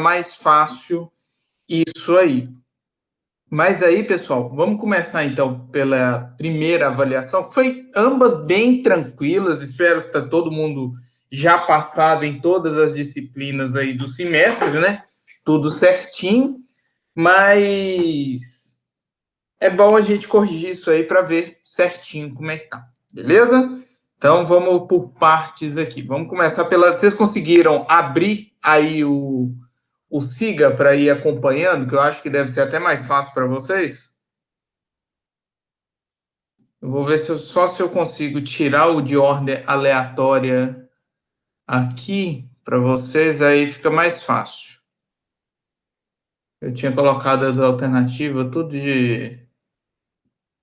mais fácil isso aí. Mas aí, pessoal, vamos começar então pela primeira avaliação. Foi ambas bem tranquilas, espero que tá todo mundo já passado em todas as disciplinas aí do semestre, né? Tudo certinho, mas é bom a gente corrigir isso aí para ver certinho como é que tá, beleza? Então vamos por partes aqui. Vamos começar pela. Vocês conseguiram abrir aí o Siga para ir acompanhando, que eu acho que deve ser até mais fácil para vocês? Eu vou ver só se eu consigo tirar o de ordem aleatória aqui para vocês, aí fica mais fácil. Eu tinha colocado as alternativas, tudo de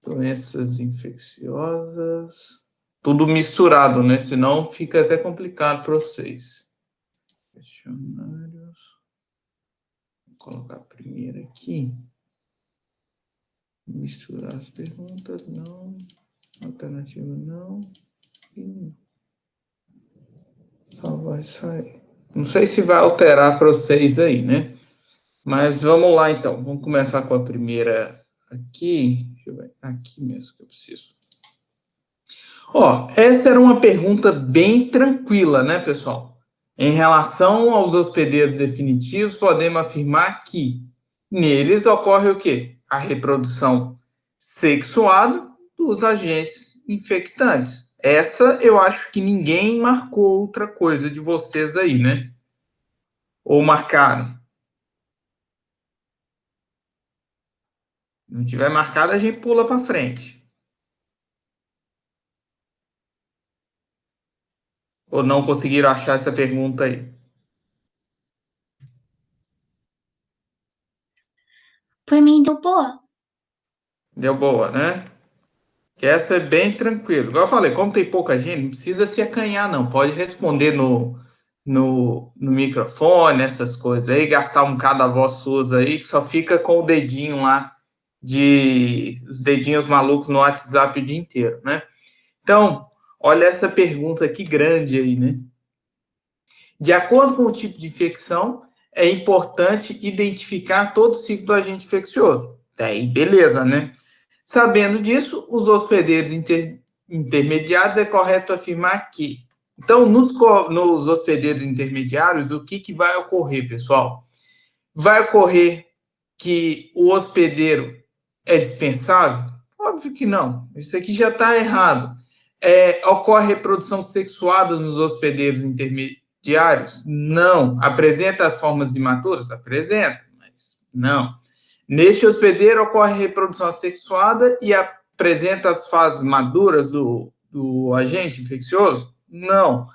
doenças infecciosas, tudo misturado, né? Senão fica até complicado para vocês. Questionários. Vou colocar a primeira aqui. Misturar as perguntas, não. Alternativa, não. Só vai sair. Não sei se vai alterar para vocês aí, né? Mas vamos lá, então. Vamos começar com a primeira aqui. Deixa eu ver. Aqui mesmo que eu preciso. Ó, essa era uma pergunta bem tranquila, né, pessoal? Em relação aos hospedeiros definitivos, podemos afirmar que neles ocorre o quê? A reprodução sexuada dos agentes infectantes. Essa eu acho que ninguém marcou outra coisa de vocês aí, né? Ou marcaram? Não tiver marcado, a gente pula para frente. Ou não conseguiram achar essa pergunta aí? Por mim, deu boa. Deu boa, né? Que essa é bem tranquilo. Igual eu falei, como tem pouca gente, não precisa se acanhar, não. Pode responder no microfone, essas coisas aí, gastar um cada voz suas aí, que só fica com o dedinho lá, os dedinhos malucos no WhatsApp o dia inteiro, né? Então, olha essa pergunta aqui grande aí, né? De acordo com o tipo de infecção, é importante identificar todo o ciclo do agente infeccioso. Daí, beleza, né? Sabendo disso, os hospedeiros intermediários é correto afirmar que. Então, nos hospedeiros intermediários, o que vai ocorrer, pessoal? Vai ocorrer que o hospedeiro é dispensável? Óbvio que não. Isso aqui já está errado. Ocorre reprodução sexuada nos hospedeiros intermediários? Não. Apresenta as formas imaturas? Apresenta, mas não. Neste hospedeiro ocorre reprodução assexuada e apresenta as fases maduras do agente infeccioso? Não.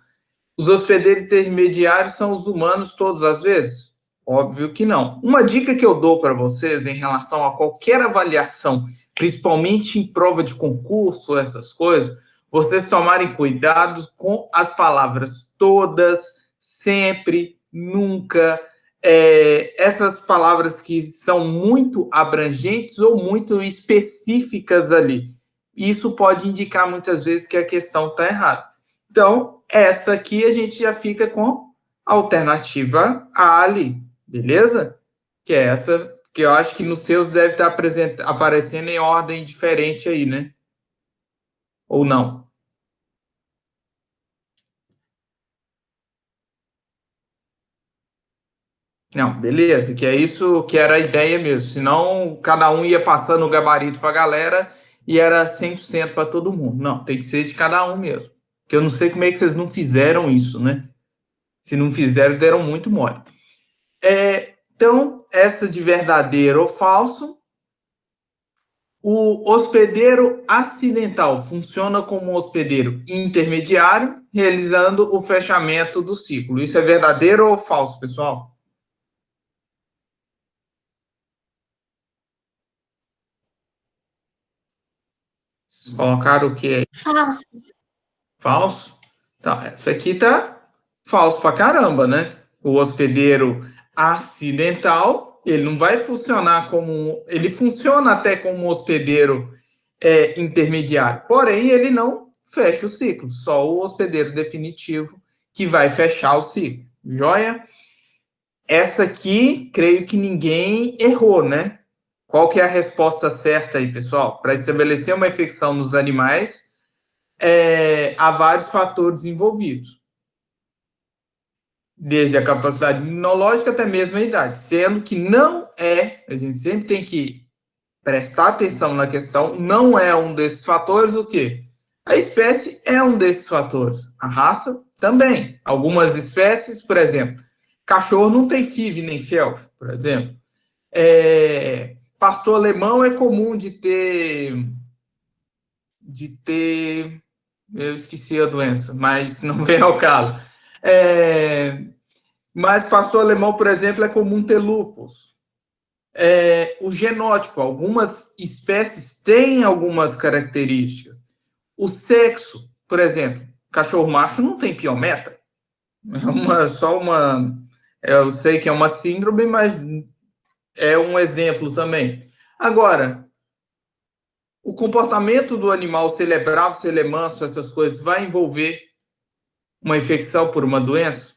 Os hospedeiros intermediários são os humanos todas as vezes? Óbvio que não. Uma dica que eu dou para vocês em relação a qualquer avaliação, principalmente em prova de concurso, essas coisas, vocês tomarem cuidado com as palavras todas, sempre, nunca, essas palavras que são muito abrangentes ou muito específicas ali. Isso pode indicar muitas vezes que a questão está errada. Então, essa aqui a gente já fica com a alternativa A ali, beleza? Que é essa que eu acho que nos seus deve estar aparecendo em ordem diferente aí, né? Ou não? Não, beleza, que é isso que era a ideia mesmo. Senão, cada um ia passando o gabarito para a galera e era 100% para todo mundo. Não, tem que ser de cada um mesmo. Que eu não sei como é que vocês não fizeram isso, né? Se não fizeram, deram muito mole. Então, essa de verdadeiro ou falso. O hospedeiro acidental funciona como um hospedeiro intermediário, realizando o fechamento do ciclo. Isso é verdadeiro ou falso, pessoal? Vocês colocaram o que aí? Falso. Falso? Tá, essa aqui tá falso pra caramba, né? O hospedeiro acidental, ele não vai funcionar como. Ele funciona até como um hospedeiro intermediário, porém, ele não fecha o ciclo, só o hospedeiro definitivo que vai fechar o ciclo. Joia? Essa aqui, creio que ninguém errou, né? Qual que é a resposta certa aí, pessoal? Para estabelecer uma infecção nos animais, há vários fatores envolvidos, desde a capacidade imunológica até mesmo a idade, sendo que não é, a gente sempre tem que prestar atenção na questão, não é um desses fatores o quê? A espécie é um desses fatores, a raça também. Algumas espécies, por exemplo, cachorro não tem FIV nem FeLV, por exemplo. Pastor alemão é comum de ter, eu esqueci a doença, mas não vem ao caso. Mas pastor alemão, por exemplo, é comum ter lúpus. O genótipo, algumas espécies têm algumas características. O sexo, por exemplo, cachorro macho não tem piometra. Eu sei que é uma síndrome, mas é um exemplo também. Agora, o comportamento do animal, se ele é bravo, se ele é manso, essas coisas, vai envolver uma infecção por uma doença?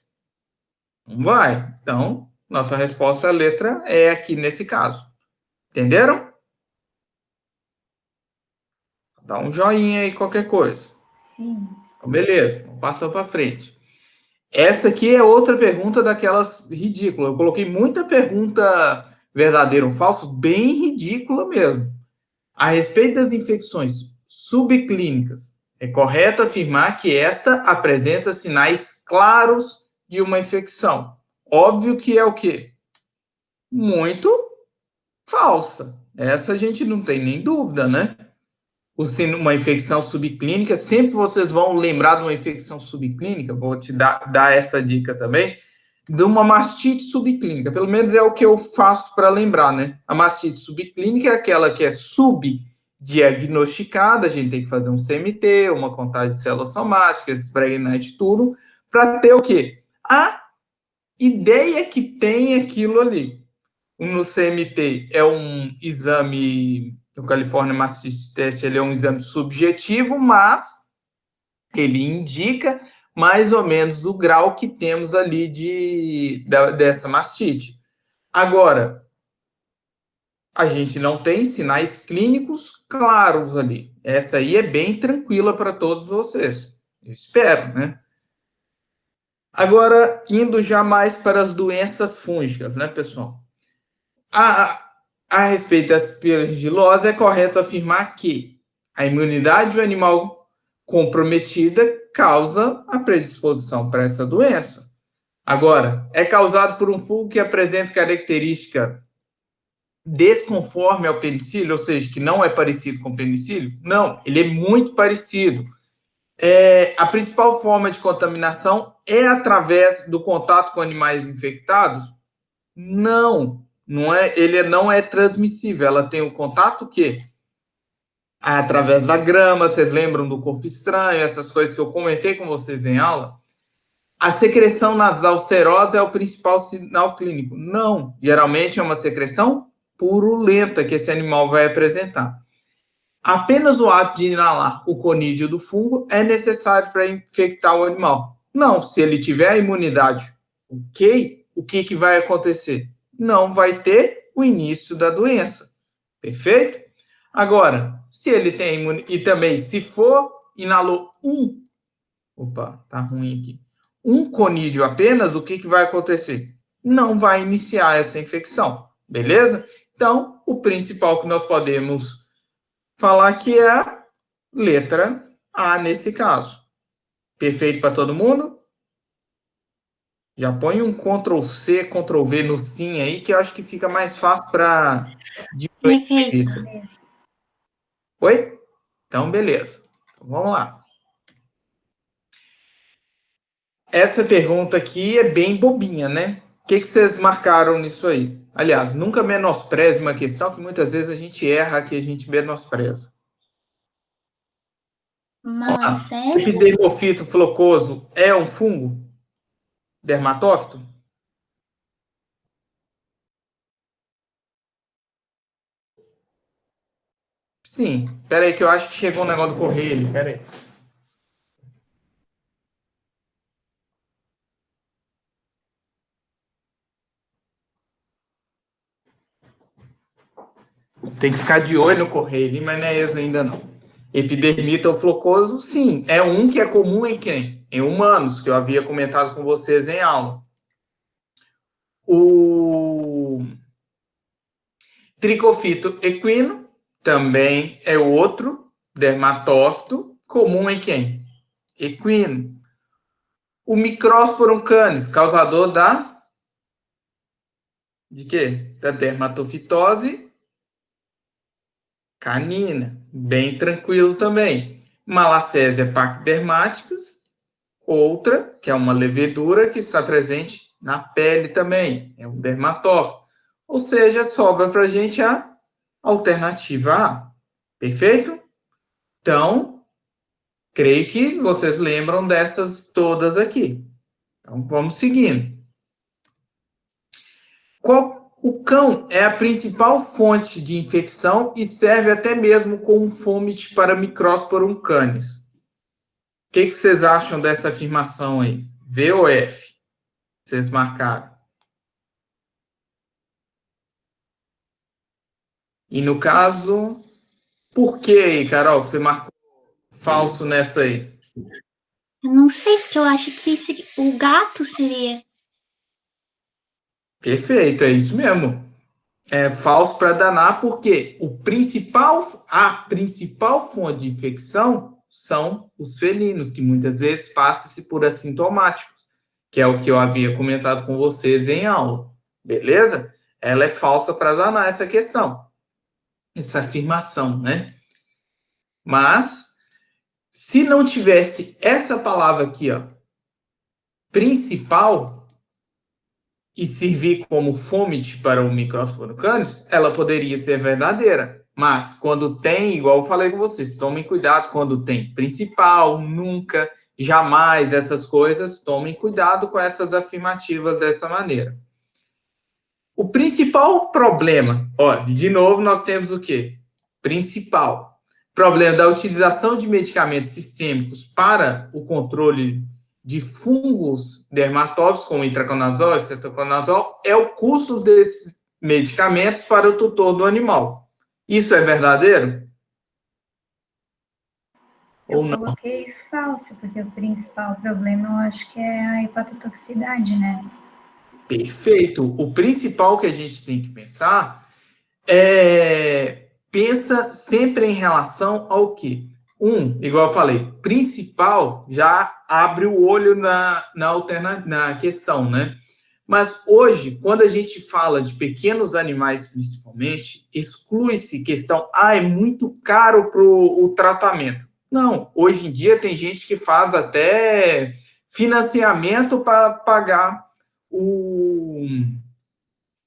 Não vai. Então, nossa resposta, a letra é aqui nesse caso. Entenderam? Dá um joinha aí, qualquer coisa. Sim. Beleza, passa para frente. Essa aqui é outra pergunta daquelas ridículas. Eu coloquei muita pergunta verdadeiro ou falso, bem ridícula mesmo. A respeito das infecções subclínicas, é correto afirmar que esta apresenta sinais claros de uma infecção. Óbvio que é o quê? Muito falsa. Essa a gente não tem nem dúvida, né? Uma infecção subclínica, sempre vocês vão lembrar de uma infecção subclínica, vou te dar essa dica também, de uma mastite subclínica, pelo menos é o que eu faço para lembrar, né? A mastite subclínica é aquela que é subdiagnosticada, a gente tem que fazer um CMT, uma contagem de células somáticas, espregnante, tudo, para ter o quê? A ideia que tem aquilo ali. No CMT é um exame, o California Mastite Test, ele é um exame subjetivo, mas ele indica mais ou menos o grau que temos ali dessa mastite. Agora, a gente não tem sinais clínicos claros ali. Essa aí é bem tranquila para todos vocês. Eu espero, né? Agora, indo já mais para as doenças fúngicas, né, pessoal? A respeito da aspergilose, é correto afirmar que a imunidade do animal comprometida causa a predisposição para essa doença. Agora, é causado por um fungo que apresenta característica desconforme ao penicílio, ou seja, que não é parecido com o penicílio? Não, ele é muito parecido. A principal forma de contaminação é através do contato com animais infectados? Não, não é, ele não é transmissível. Ela tem o contato que através da grama, vocês lembram do corpo estranho, essas coisas que eu comentei com vocês em aula? A secreção nasal serosa é o principal sinal clínico? Não, geralmente é uma secreção purulenta que esse animal vai apresentar. Apenas o ato de inalar o conídeo do fungo é necessário para infectar o animal? Não, se ele tiver a imunidade, ok, o que vai acontecer? Não vai ter o início da doença, perfeito? Agora, se ele tem imunidade, e também se for, inalou opa, tá ruim aqui, um conídeo apenas, o que vai acontecer? Não vai iniciar essa infecção, beleza? Então, o principal que nós podemos falar que é a letra A nesse caso. Perfeito para todo mundo? Já põe um Ctrl C, Ctrl V no sim aí, que eu acho que fica mais fácil para diminuir Perfeito. isso. Oi? Então, beleza. Então, vamos lá. Essa pergunta aqui é bem bobinha, né? O que vocês marcaram nisso aí? Aliás, nunca menospreze uma questão que muitas vezes a gente erra, que a gente menospreza. Malassez? Epidermofito flocoso é um fungo? Dermatófito? Sim. Pera aí que eu acho que chegou um negócio do correio ali. Pera aí. Tem que ficar de olho no correio, mas não é esse ainda não. Epidermite oflocoso, sim, é um que é comum em quem? Em humanos, que eu havia comentado com vocês em aula. O tricofito equino também é outro dermatófito comum em quem? Equino. O Microsporum canis, causador de quê? Da dermatofitose canina. Bem tranquilo também. Malacésia paquidermáticas, outra, que é uma levedura que está presente na pele também, é um dermatófito. Ou seja, sobra para a gente a alternativa A. Perfeito? Então, creio que vocês lembram dessas todas aqui. Então, vamos seguindo. O cão é a principal fonte de infecção e serve até mesmo como fômite para Microsporum canis. O que vocês acham dessa afirmação aí? V ou F? Vocês marcaram. E no caso, por que aí, Carol, que você marcou falso nessa aí? Eu não sei, porque eu acho que o gato seria. Perfeito, é isso mesmo. É falso para danar, porque a principal fonte de infecção são os felinos, que muitas vezes passam-se por assintomáticos, que é o que eu havia comentado com vocês em aula. Beleza? Ela é falsa para danar essa questão, essa afirmação, né? Mas, se não tivesse essa palavra aqui, ó, principal, e servir como fômite para o Microsporum canis, ela poderia ser verdadeira. Mas quando tem, igual eu falei com vocês, tomem cuidado quando tem principal, nunca, jamais, essas coisas, tomem cuidado com essas afirmativas dessa maneira. O principal problema, olha, de novo nós temos o quê? Principal. Problema da utilização de medicamentos sistêmicos para o controle de fungos dermatóficos, como itraconazol e cetoconazol, é o custo desses medicamentos para o tutor do animal. Isso é verdadeiro? Eu coloquei falso, porque o principal problema eu acho que é a hepatotoxicidade, né? Perfeito. O principal que a gente tem que pensar pensa sempre em relação ao quê? Igual eu falei, principal já abre o olho na questão, né? Mas hoje, quando a gente fala de pequenos animais, principalmente, exclui-se questão, é muito caro para o tratamento. Não, hoje em dia tem gente que faz até financiamento para pagar o,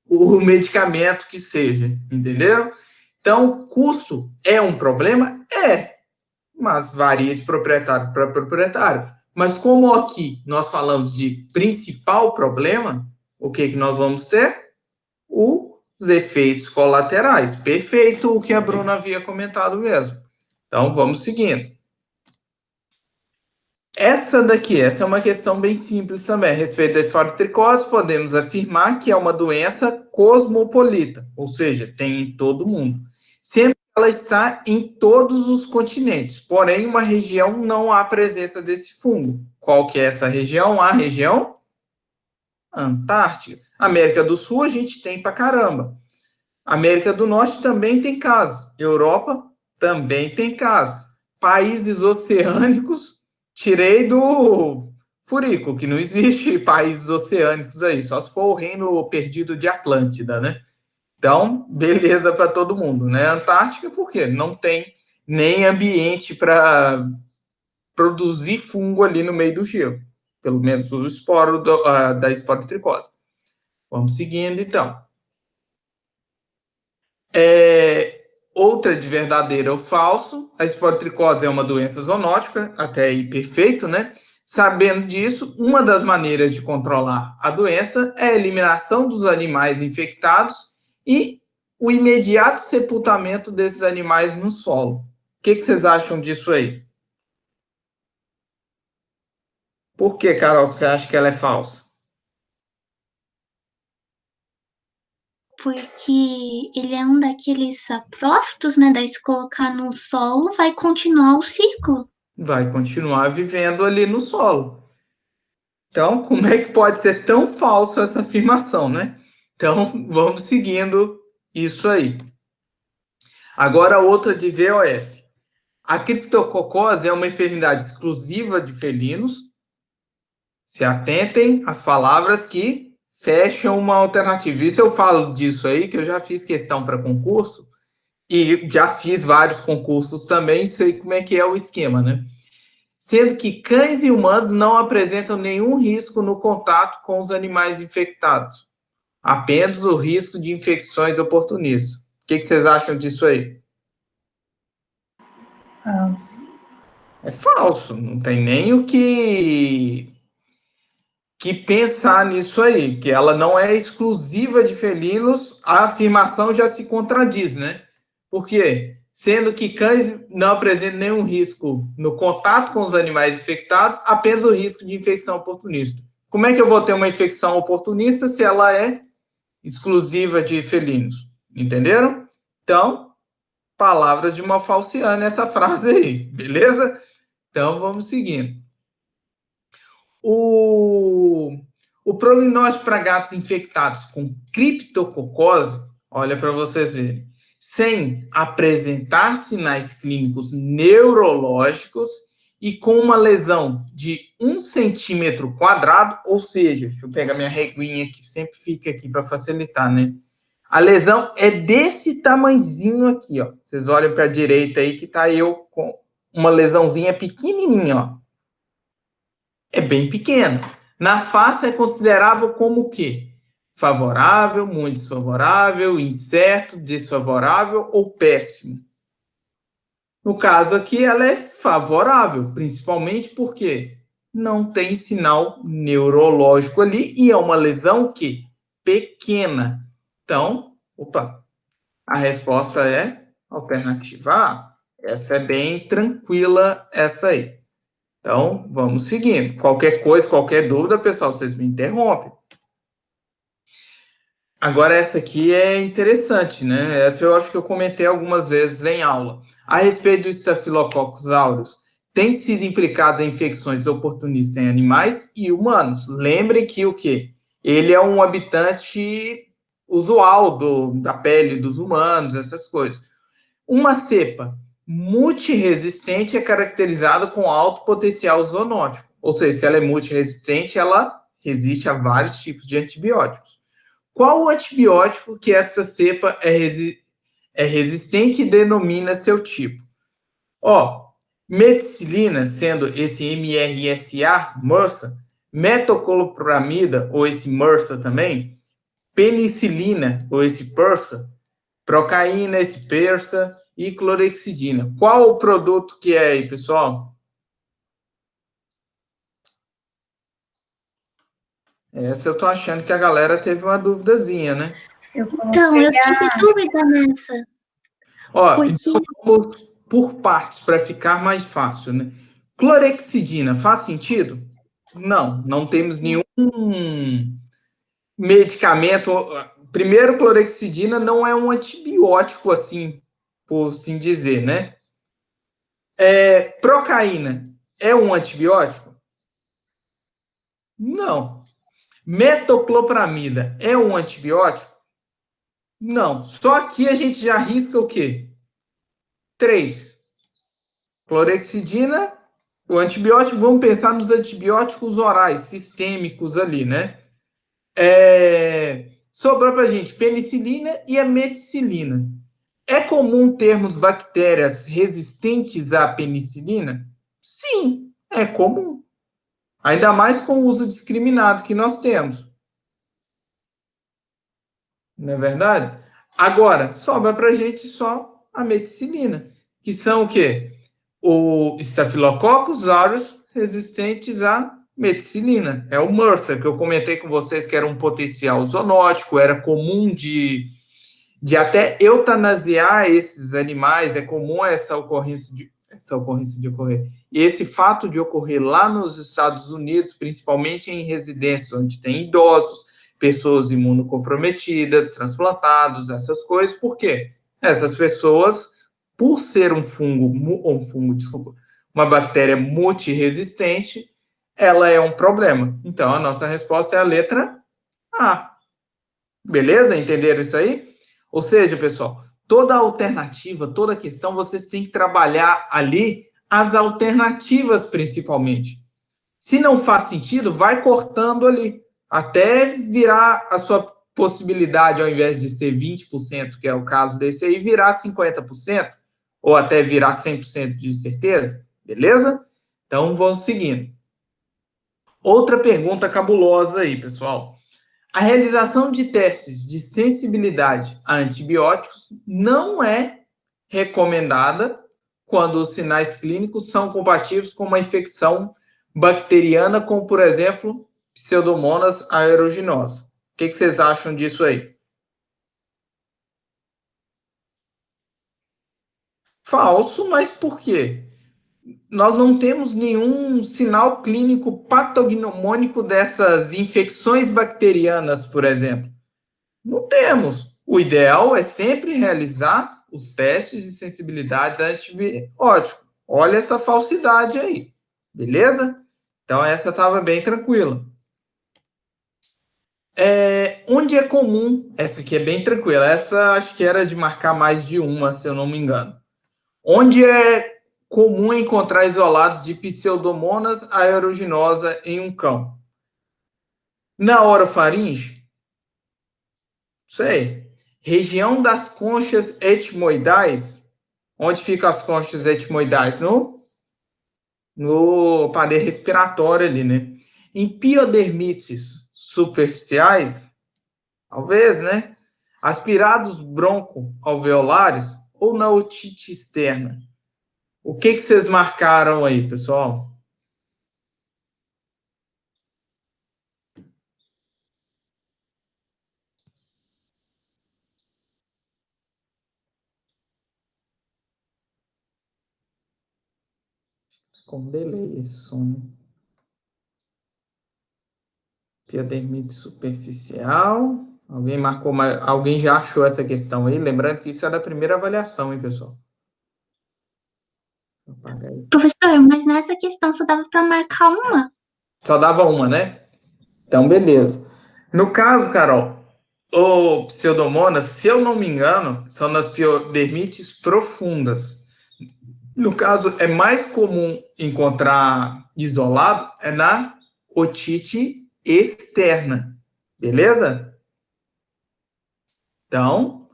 o medicamento que seja, entendeu? Então, custo é um problema? É, mas varia de proprietário para proprietário. Mas como aqui nós falamos de principal problema, o que nós vamos ter? Os efeitos colaterais. Perfeito o que a Bruna havia comentado mesmo. Então, vamos seguindo. Essa é uma questão bem simples também. A respeito da esporotricose, podemos afirmar que é uma doença cosmopolita, ou seja, tem em todo mundo. Sempre ela está em todos os continentes, porém, uma região não há presença desse fungo. Qual que é essa região? A região Antártica. América do Sul a gente tem pra caramba. América do Norte também tem casos. Europa também tem casos. Países oceânicos, tirei do furico, que não existe países oceânicos aí, só se for o reino perdido de Atlântida, né? Então, beleza para todo mundo, né? Antártica, por quê? Não tem nem ambiente para produzir fungo ali no meio do gelo. Pelo menos o esporo da esporotricose. Vamos seguindo, então. Outra de verdadeiro ou falso, a esporotricose é uma doença zoonótica, até aí perfeito, né? Sabendo disso, uma das maneiras de controlar a doença é a eliminação dos animais infectados e o imediato sepultamento desses animais no solo. O que vocês acham disso aí? Por que, Carol, que você acha que ela é falsa? porque ele é um daqueles saprófitos, né? Daí se colocar no solo, vai continuar o ciclo. Vai continuar vivendo ali no solo. Então, como é que pode ser tão falso essa afirmação, né? Então, vamos seguindo isso aí. Agora, outra de VOF. A criptococose é uma enfermidade exclusiva de felinos. Se atentem às palavras que fecham uma alternativa. Isso eu falo disso aí, que eu já fiz questão para concurso e já fiz vários concursos também, sei como é que é o esquema, né? Sendo que cães e humanos não apresentam nenhum risco no contato com os animais infectados, apenas o risco de infecções oportunistas. O que vocês acham disso aí? Falso. É falso, não tem nem o que pensar nisso aí, que ela não é exclusiva de felinos, a afirmação já se contradiz, né? Por quê? Sendo que cães não apresentam nenhum risco no contato com os animais infectados, apenas o risco de infecção oportunista. Como é que eu vou ter uma infecção oportunista se ela é exclusiva de felinos? Entenderam? Então, palavras de uma falciane essa frase aí, beleza? Então, vamos seguindo. O prognóstico para gatos infectados com criptococose, olha para vocês verem, sem apresentar sinais clínicos neurológicos e com uma lesão de 1 centímetro quadrado, ou seja, deixa eu pegar minha reguinha que sempre fica aqui para facilitar, né? A lesão é desse tamanhozinho aqui, ó. Vocês olham para a direita aí que tá eu com uma lesãozinha pequenininha, ó. É bem pequeno. Na face é considerável como o quê? Favorável, muito desfavorável, incerto, desfavorável ou péssimo. No caso aqui, ela é favorável, principalmente porque não tem sinal neurológico ali e é uma lesão que pequena. Então, a resposta é alternativa A. Essa é bem tranquila, essa aí. Então, vamos seguindo. Qualquer coisa, qualquer dúvida, pessoal, vocês me interrompem. Agora, essa aqui é interessante, né? Essa eu acho que eu comentei algumas vezes em aula. A respeito do Staphylococcus aureus, tem sido implicado em infecções oportunistas em animais e humanos. Lembrem que o quê? Ele é um habitante usual da pele dos humanos, essas coisas. Uma cepa multiresistente é caracterizada com alto potencial zoonótico. Ou seja, se ela é multiresistente, ela resiste a vários tipos de antibióticos. Qual o antibiótico que esta cepa é resistente e denomina seu tipo? Meticilina, sendo esse MRSA, MRSA, metoclopramida, ou esse MRSA também, penicilina, ou esse PERSA, procaína, esse PERSA e clorexidina. Qual o produto que é aí, pessoal? Essa eu tô achando que a galera teve uma duvidazinha, né? Então, eu tive dúvida nessa. Porque... então vamos por partes, para ficar mais fácil, né? Clorexidina faz sentido? Não, não temos nenhum medicamento. Primeiro, clorexidina não é um antibiótico, assim, por assim dizer, né? Procaína é um antibiótico? Não. Metoclopramida é um antibiótico? Não. Só aqui a gente já risca o quê? 3. Clorexidina, o antibiótico, vamos pensar nos antibióticos orais, sistêmicos ali, né? Sobrou para a gente penicilina e a meticilina. É comum termos bactérias resistentes à penicilina? Sim, é comum. Ainda mais com o uso discriminado que nós temos. Não é verdade? Agora, sobra para a gente só a meticilina, que são o quê? O Staphylococcus aureus resistentes à meticilina. É o MRSA, que eu comentei com vocês que era um potencial zoonótico, era comum de até eutanasiar esses animais, é comum essa ocorrência de ocorrer. E esse fato de ocorrer lá nos Estados Unidos, principalmente em residências onde tem idosos, pessoas imunocomprometidas, transplantados, essas coisas. Por quê? Essas pessoas, por ser uma bactéria multiresistente, ela é um problema. Então, a nossa resposta é a letra A. Beleza? Entenderam isso aí? Ou seja, pessoal, toda alternativa, toda questão, vocês têm que trabalhar ali as alternativas principalmente. Se não faz sentido, vai cortando ali, até virar a sua possibilidade, ao invés de ser 20%, que é o caso desse aí, virar 50%, ou até virar 100% de certeza, beleza? Então, vamos seguindo. Outra pergunta cabulosa aí, pessoal. A realização de testes de sensibilidade a antibióticos não é recomendada quando os sinais clínicos são compatíveis com uma infecção bacteriana, como, por exemplo, Pseudomonas aeruginosa. O que vocês acham disso aí? Falso, mas por quê? Nós não temos nenhum sinal clínico patognomônico dessas infecções bacterianas, por exemplo. Não temos. O ideal é sempre realizar os testes de sensibilidade a antibiótico. Olha essa falsidade aí, beleza? Então, essa estava bem tranquila. Onde é comum, essa aqui é bem tranquila, essa acho que era de marcar mais de uma, se eu não me engano. Onde é comum encontrar isolados de Pseudomonas aeruginosa em um cão? Na orofaringe? Sei. Região das conchas etimoidais? Onde ficam as conchas etimoidais? No aparelho respiratório ali, né? Em piodermites superficiais, talvez, né? Aspirados bronco-alveolares ou na otite externa? O que vocês marcaram aí, pessoal? Com delay esse som, né? Piodermite superficial. Alguém marcou, alguém já achou essa questão aí? Lembrando que isso é da primeira avaliação, hein, pessoal? Professor, mas nessa questão só dava para marcar uma. Só dava uma, né? Então, beleza. No caso, Carol, o Pseudomonas, se eu não me engano, são nas piodermites profundas. No caso, é mais comum encontrar isolado é na otite externa. Beleza? Então,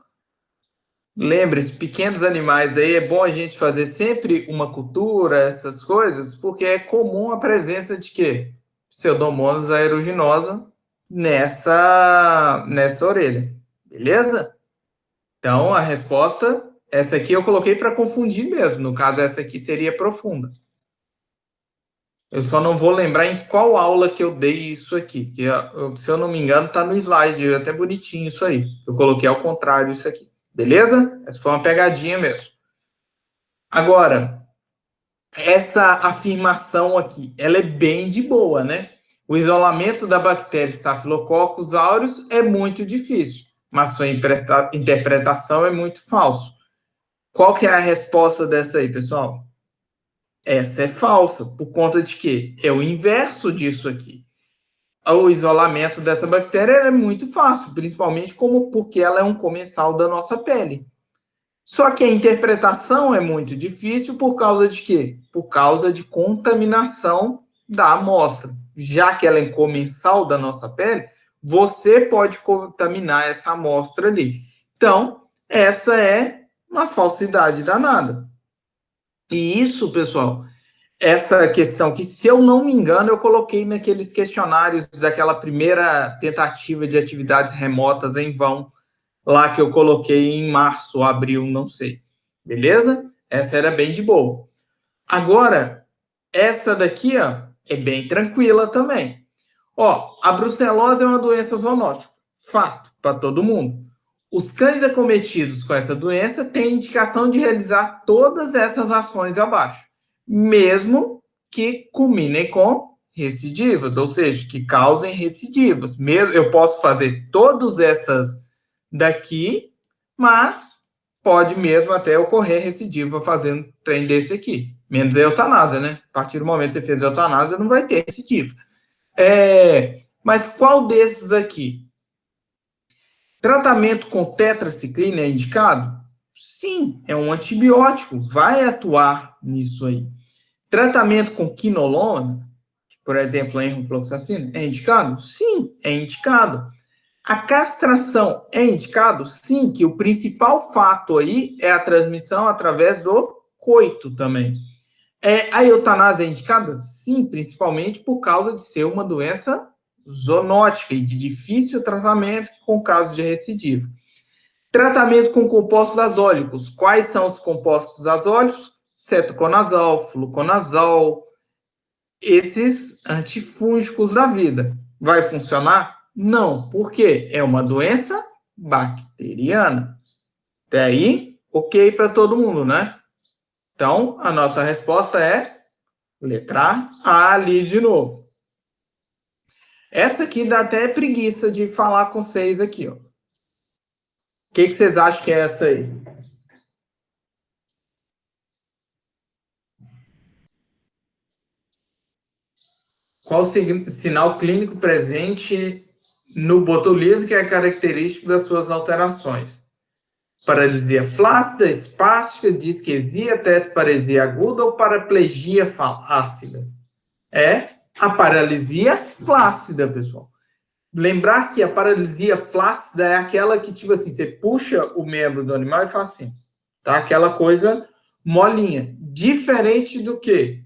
lembre-se, pequenos animais aí, é bom a gente fazer sempre uma cultura, essas coisas, porque é comum a presença de quê? Pseudomonas aeruginosa nessa orelha. Beleza? Então, a resposta, essa aqui eu coloquei para confundir mesmo. No caso, essa aqui seria profunda. Eu só não vou lembrar em qual aula que eu dei isso aqui. Que, se eu não me engano, está no slide. É até bonitinho isso aí. Eu coloquei ao contrário isso aqui. Beleza? Essa foi uma pegadinha mesmo. Agora, essa afirmação aqui, ela é bem de boa, né? O isolamento da bactéria Staphylococcus aureus é muito difícil, mas sua interpretação é muito falsa. Qual que é a resposta dessa aí, pessoal? Essa é falsa, por conta de que é o inverso disso aqui. O isolamento dessa bactéria é muito fácil, principalmente porque ela é um comensal da nossa pele. Só que a interpretação é muito difícil por causa de quê? Por causa de contaminação da amostra. Já que ela é comensal da nossa pele, você pode contaminar essa amostra ali. Então, essa é uma falsidade danada. E isso, pessoal, essa questão que, se eu não me engano, eu coloquei naqueles questionários daquela primeira tentativa de atividades remotas em vão, lá que eu coloquei em março, abril, não sei. Beleza? Essa era bem de boa. Agora, essa daqui, ó, é bem tranquila também. Ó, a brucelose é uma doença zoonótica. Fato para todo mundo. Os cães acometidos com essa doença têm indicação de realizar todas essas ações abaixo, mesmo que culminem com recidivas, ou seja, que causem recidivas. Mesmo, eu posso fazer todas essas daqui, mas pode mesmo até ocorrer recidiva fazendo trem desse aqui. Menos a eutanásia, né? A partir do momento que você fez a eutanásia, não vai ter recidiva. Mas qual desses aqui? Tratamento com tetraciclina é indicado? Sim, é um antibiótico, vai atuar nisso aí. Tratamento com quinolona, por exemplo, a enrofloxacina, é indicado? Sim, é indicado. A castração é indicado? Sim, que o principal fato aí é a transmissão através do coito também. A eutanásia é indicada? Sim, principalmente por causa de ser uma doença zoonótica e de difícil tratamento com casos de recidiva. Tratamento com compostos azólicos. Quais são os compostos azólicos? Cetoconazol, fluconazol, esses antifúngicos da vida. Vai funcionar? Não. Por quê? É uma doença bacteriana. Até aí, ok para todo mundo, né? Então, a nossa resposta é letra A ali de novo. Essa aqui dá até preguiça de falar com vocês aqui, ó. O que vocês acham que é essa aí? Qual o sinal clínico presente no botulismo que é característico das suas alterações? Paralisia flácida, espástica, disquesia, tetraparesia aguda ou paraplegia flácida? É a paralisia flácida, pessoal. Lembrar que a paralisia flácida é aquela que, tipo assim, você puxa o membro do animal e faz assim, tá? Aquela coisa molinha. Diferente do que?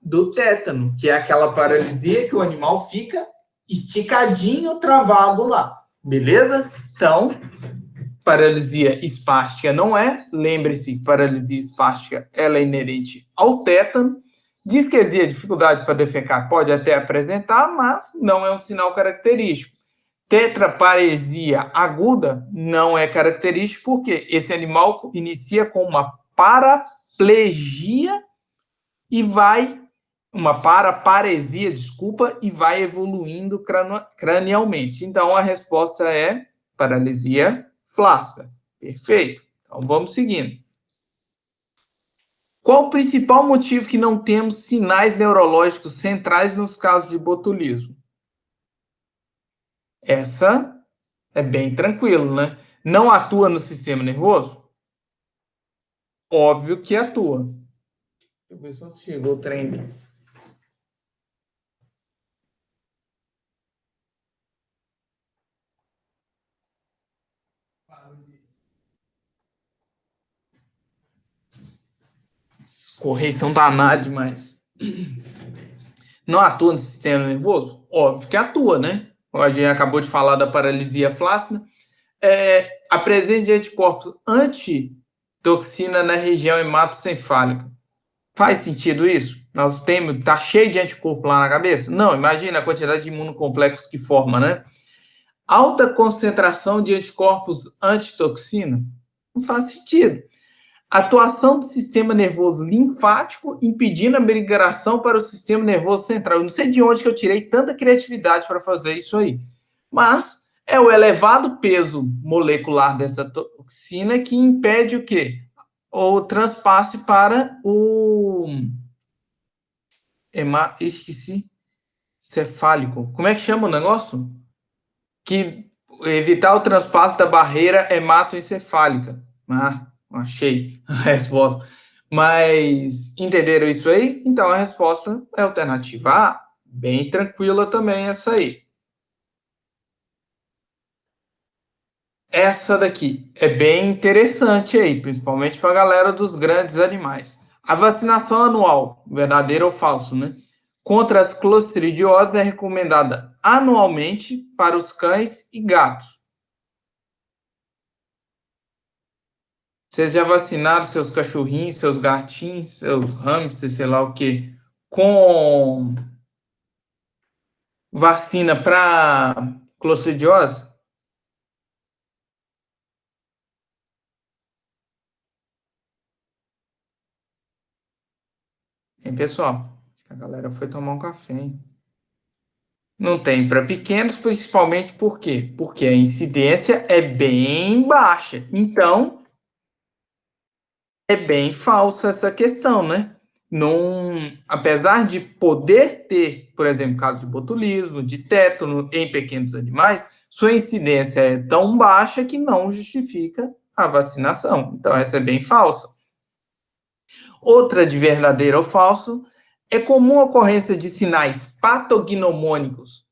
Do tétano, que é aquela paralisia que o animal fica esticadinho, travado lá. Beleza? Então, paralisia espástica não é. Lembre-se, paralisia espástica ela é inerente ao tétano. Disquesia, dificuldade para defecar, pode até apresentar, mas não é um sinal característico. Tetraparesia aguda não é característico porque esse animal inicia com uma paraplegia e vai uma paraparesia, desculpa, e vai evoluindo cranialmente. Então a resposta é paralisia flácida. Perfeito. Então vamos seguindo. Qual o principal motivo que não temos sinais neurológicos centrais nos casos de botulismo? Essa é bem tranquilo, né? Não atua no sistema nervoso? Óbvio que atua. Deixa eu ver se chegou o trem ali. Correição danada demais. Não atua no sistema nervoso? Óbvio que atua, né? A gente acabou de falar da paralisia flácida. A presença de anticorpos antitoxina na região hematocefálica. Faz sentido isso? Tá cheio de anticorpo lá na cabeça? Não, imagina a quantidade de imunocomplexos que forma, né? Alta concentração de anticorpos antitoxina? Não faz sentido. Atuação do sistema nervoso linfático impedindo a migração para o sistema nervoso central. Eu não sei de onde que eu tirei tanta criatividade para fazer isso aí. Mas é o elevado peso molecular dessa toxina que impede o quê? O transpasse para o... Esqueci. Cefálico. Como é que chama o negócio? Que evitar o transpasse da barreira hematoencefálica. Achei a resposta. Mas entenderam isso aí? Então a resposta é a alternativa A. Bem tranquila também essa aí. Essa daqui é bem interessante aí, principalmente para a galera dos grandes animais. A vacinação anual, verdadeiro ou falso, né? Contra as clostridioses é recomendada anualmente para os cães e gatos. Vocês já vacinaram seus cachorrinhos, seus gatinhos, seus hamsters, sei lá o quê, com vacina para clostridiose? Hein, pessoal? A galera foi tomar um café, hein? Não tem para pequenos, principalmente por quê? Porque a incidência é bem baixa. Então, é bem falsa essa questão, né? Não, apesar de poder ter, por exemplo, caso de botulismo, de tétano em pequenos animais, sua incidência é tão baixa que não justifica a vacinação. Então, essa é bem falsa. Outra de verdadeiro ou falso é comum a ocorrência de sinais patognomônicos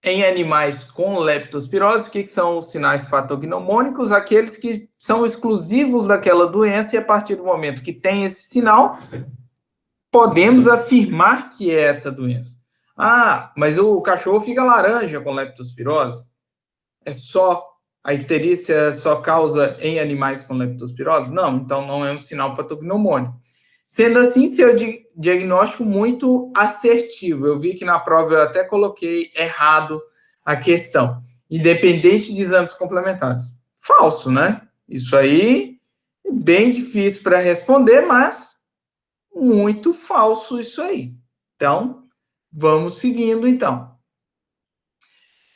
em animais com leptospirose. O que são os sinais patognomônicos? Aqueles que são exclusivos daquela doença e a partir do momento que tem esse sinal, podemos afirmar que é essa doença. Ah, mas o cachorro fica laranja com leptospirose? É só a icterícia só causa em animais com leptospirose? Não, então não é um sinal patognomônico. Sendo assim, seu diagnóstico muito assertivo. Eu vi que na prova eu até coloquei errado a questão. Independente de exames complementares. Falso, né? Isso aí é bem difícil para responder, mas muito falso isso aí. Então, vamos seguindo, então.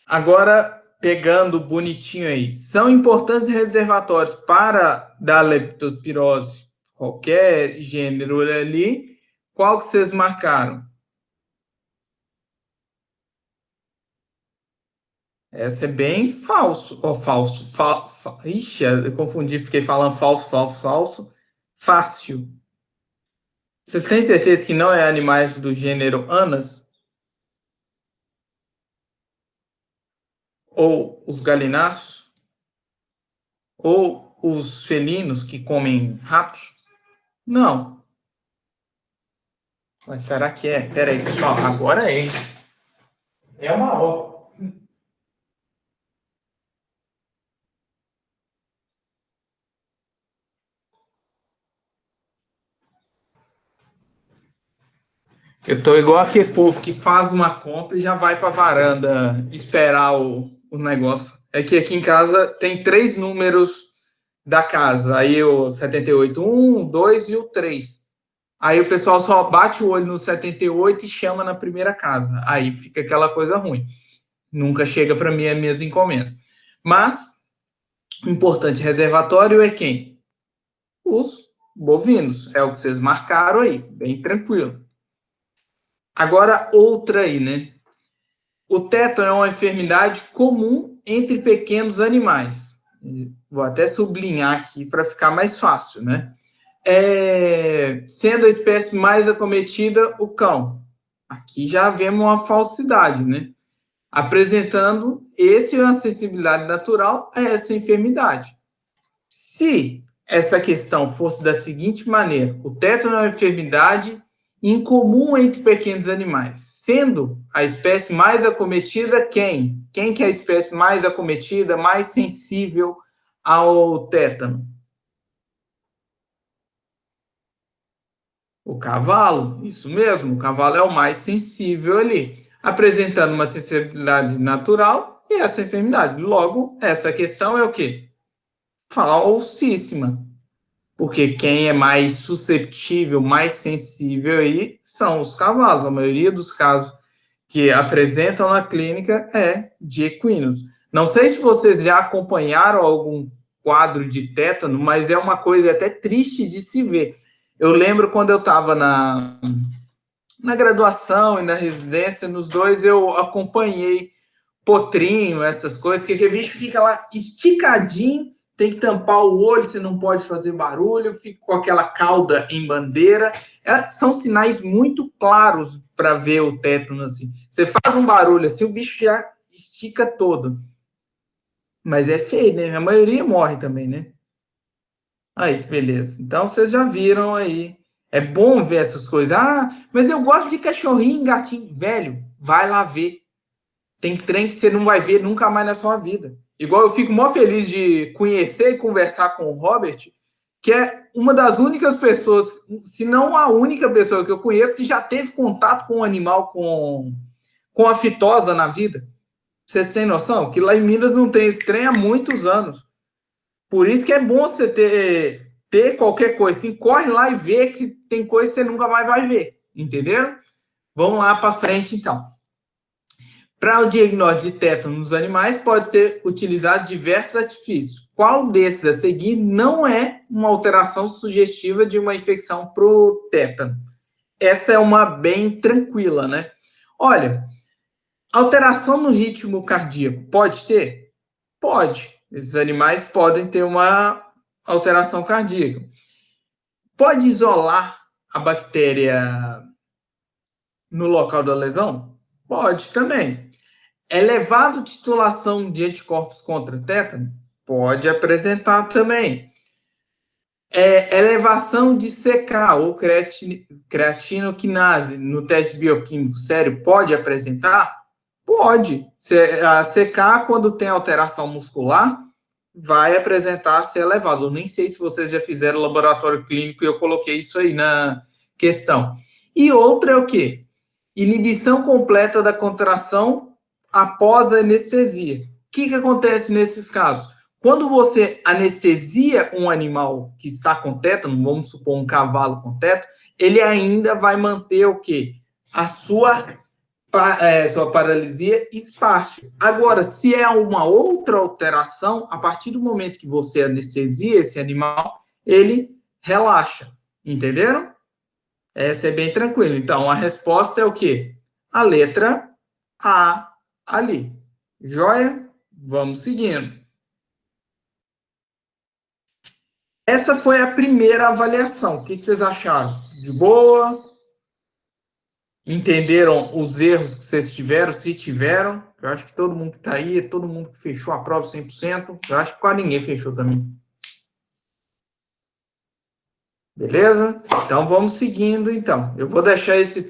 Agora, pegando bonitinho aí, são importantes reservatórios para da leptospirose, qualquer gênero ali. Qual que vocês marcaram? Essa é bem falso. Ou falso. Ixi, eu confundi, fiquei falando falso, falso, falso. Fácil. Vocês têm certeza que não é animais do gênero Anas? Ou os galináceos? Ou os felinos que comem ratos? Não. Mas será que é? Pera aí, pessoal. Agora é. É uma hora. Eu tô igual aquele povo que faz uma compra e já vai para a varanda esperar o negócio. É que aqui em casa tem 3 números da casa. Aí o 78, 1, 2 e o 3. Aí o pessoal só bate o olho no 78 e chama na primeira casa. Aí fica aquela coisa ruim. Nunca chega para mim as minhas encomendas. Mas o importante reservatório é quem? Os bovinos. É o que vocês marcaram aí. Bem tranquilo. Agora, outra aí, né? O tétano é uma enfermidade comum entre pequenos animais. Vou até sublinhar aqui para ficar mais fácil, né? Sendo a espécie mais acometida, o cão. Aqui já vemos uma falsidade, né? Apresentando uma acessibilidade natural a essa enfermidade. Se essa questão fosse da seguinte maneira: o tétano é uma enfermidade incomum entre pequenos animais, sendo a espécie mais acometida quem? Quem que é a espécie mais acometida, mais sensível ao tétano? O cavalo, isso mesmo, o cavalo é o mais sensível ali, apresentando uma sensibilidade natural e essa enfermidade. Logo, essa questão é o quê? Falsíssima. Porque quem é mais susceptível, mais sensível aí são os cavalos. A maioria dos casos que apresentam na clínica é de equinos. Não sei se vocês já acompanharam algum quadro de tétano, mas é uma coisa até triste de se ver. Eu lembro quando eu estava na graduação e na residência, nos dois eu acompanhei potrinho, essas coisas, que aquele bicho fica lá esticadinho, tem que tampar o olho, você não pode fazer barulho, fica com aquela cauda em bandeira. São sinais muito claros para ver o tétano assim. Você faz um barulho assim, o bicho já estica todo. Mas é feio, né? A maioria morre também, né? Aí, beleza. Então, vocês já viram aí. É bom ver essas coisas. Ah, mas eu gosto de cachorrinho, gatinho. Velho, vai lá ver. Tem trem que você não vai ver nunca mais na sua vida. Igual eu fico mó feliz de conhecer e conversar com o Robert, que é uma das únicas pessoas, se não a única pessoa que eu conheço que já teve contato com um animal com a fitosa na vida. Vocês têm noção? Que lá em Minas não tem esse trem há muitos anos. Por isso que é bom você ter qualquer coisa. Assim, corre lá e vê que tem coisa que você nunca mais vai ver. Entenderam? Vamos lá para frente, então. Para o diagnóstico de tétano nos animais, pode ser utilizado diversos artifícios. Qual desses a seguir não é uma alteração sugestiva de uma infecção para o tétano? Essa é uma bem tranquila, né? Olha, alteração no ritmo cardíaco pode ter? Pode. Esses animais podem ter uma alteração cardíaca. Pode isolar a bactéria no local da lesão? Pode também. Elevado titulação de anticorpos contra tétano? Pode apresentar também. Elevação de CK ou creatinoquinase no teste bioquímico sério pode apresentar? Pode. A CK, quando tem alteração muscular, vai apresentar ser elevado. Eu nem sei se vocês já fizeram laboratório clínico e eu coloquei isso aí na questão. E outra é o quê? Inibição completa da contração após a anestesia. O que acontece nesses casos? Quando você anestesia um animal que está com tétano, vamos supor um cavalo com tétano, ele ainda vai manter o quê? A sua paralisia espástica. Agora, se é uma outra alteração, a partir do momento que você anestesia esse animal, ele relaxa. Entenderam? Essa é bem tranquila. Então, a resposta é o quê? A letra A ali. Joia? Vamos seguindo. Essa foi a primeira avaliação. O que vocês acharam? De boa? Entenderam os erros que vocês tiveram, se tiveram? Eu acho que todo mundo que está aí, todo mundo que fechou a prova 100%. Eu acho que quase ninguém fechou também. Beleza? Então, vamos seguindo, então. Eu vou deixar esse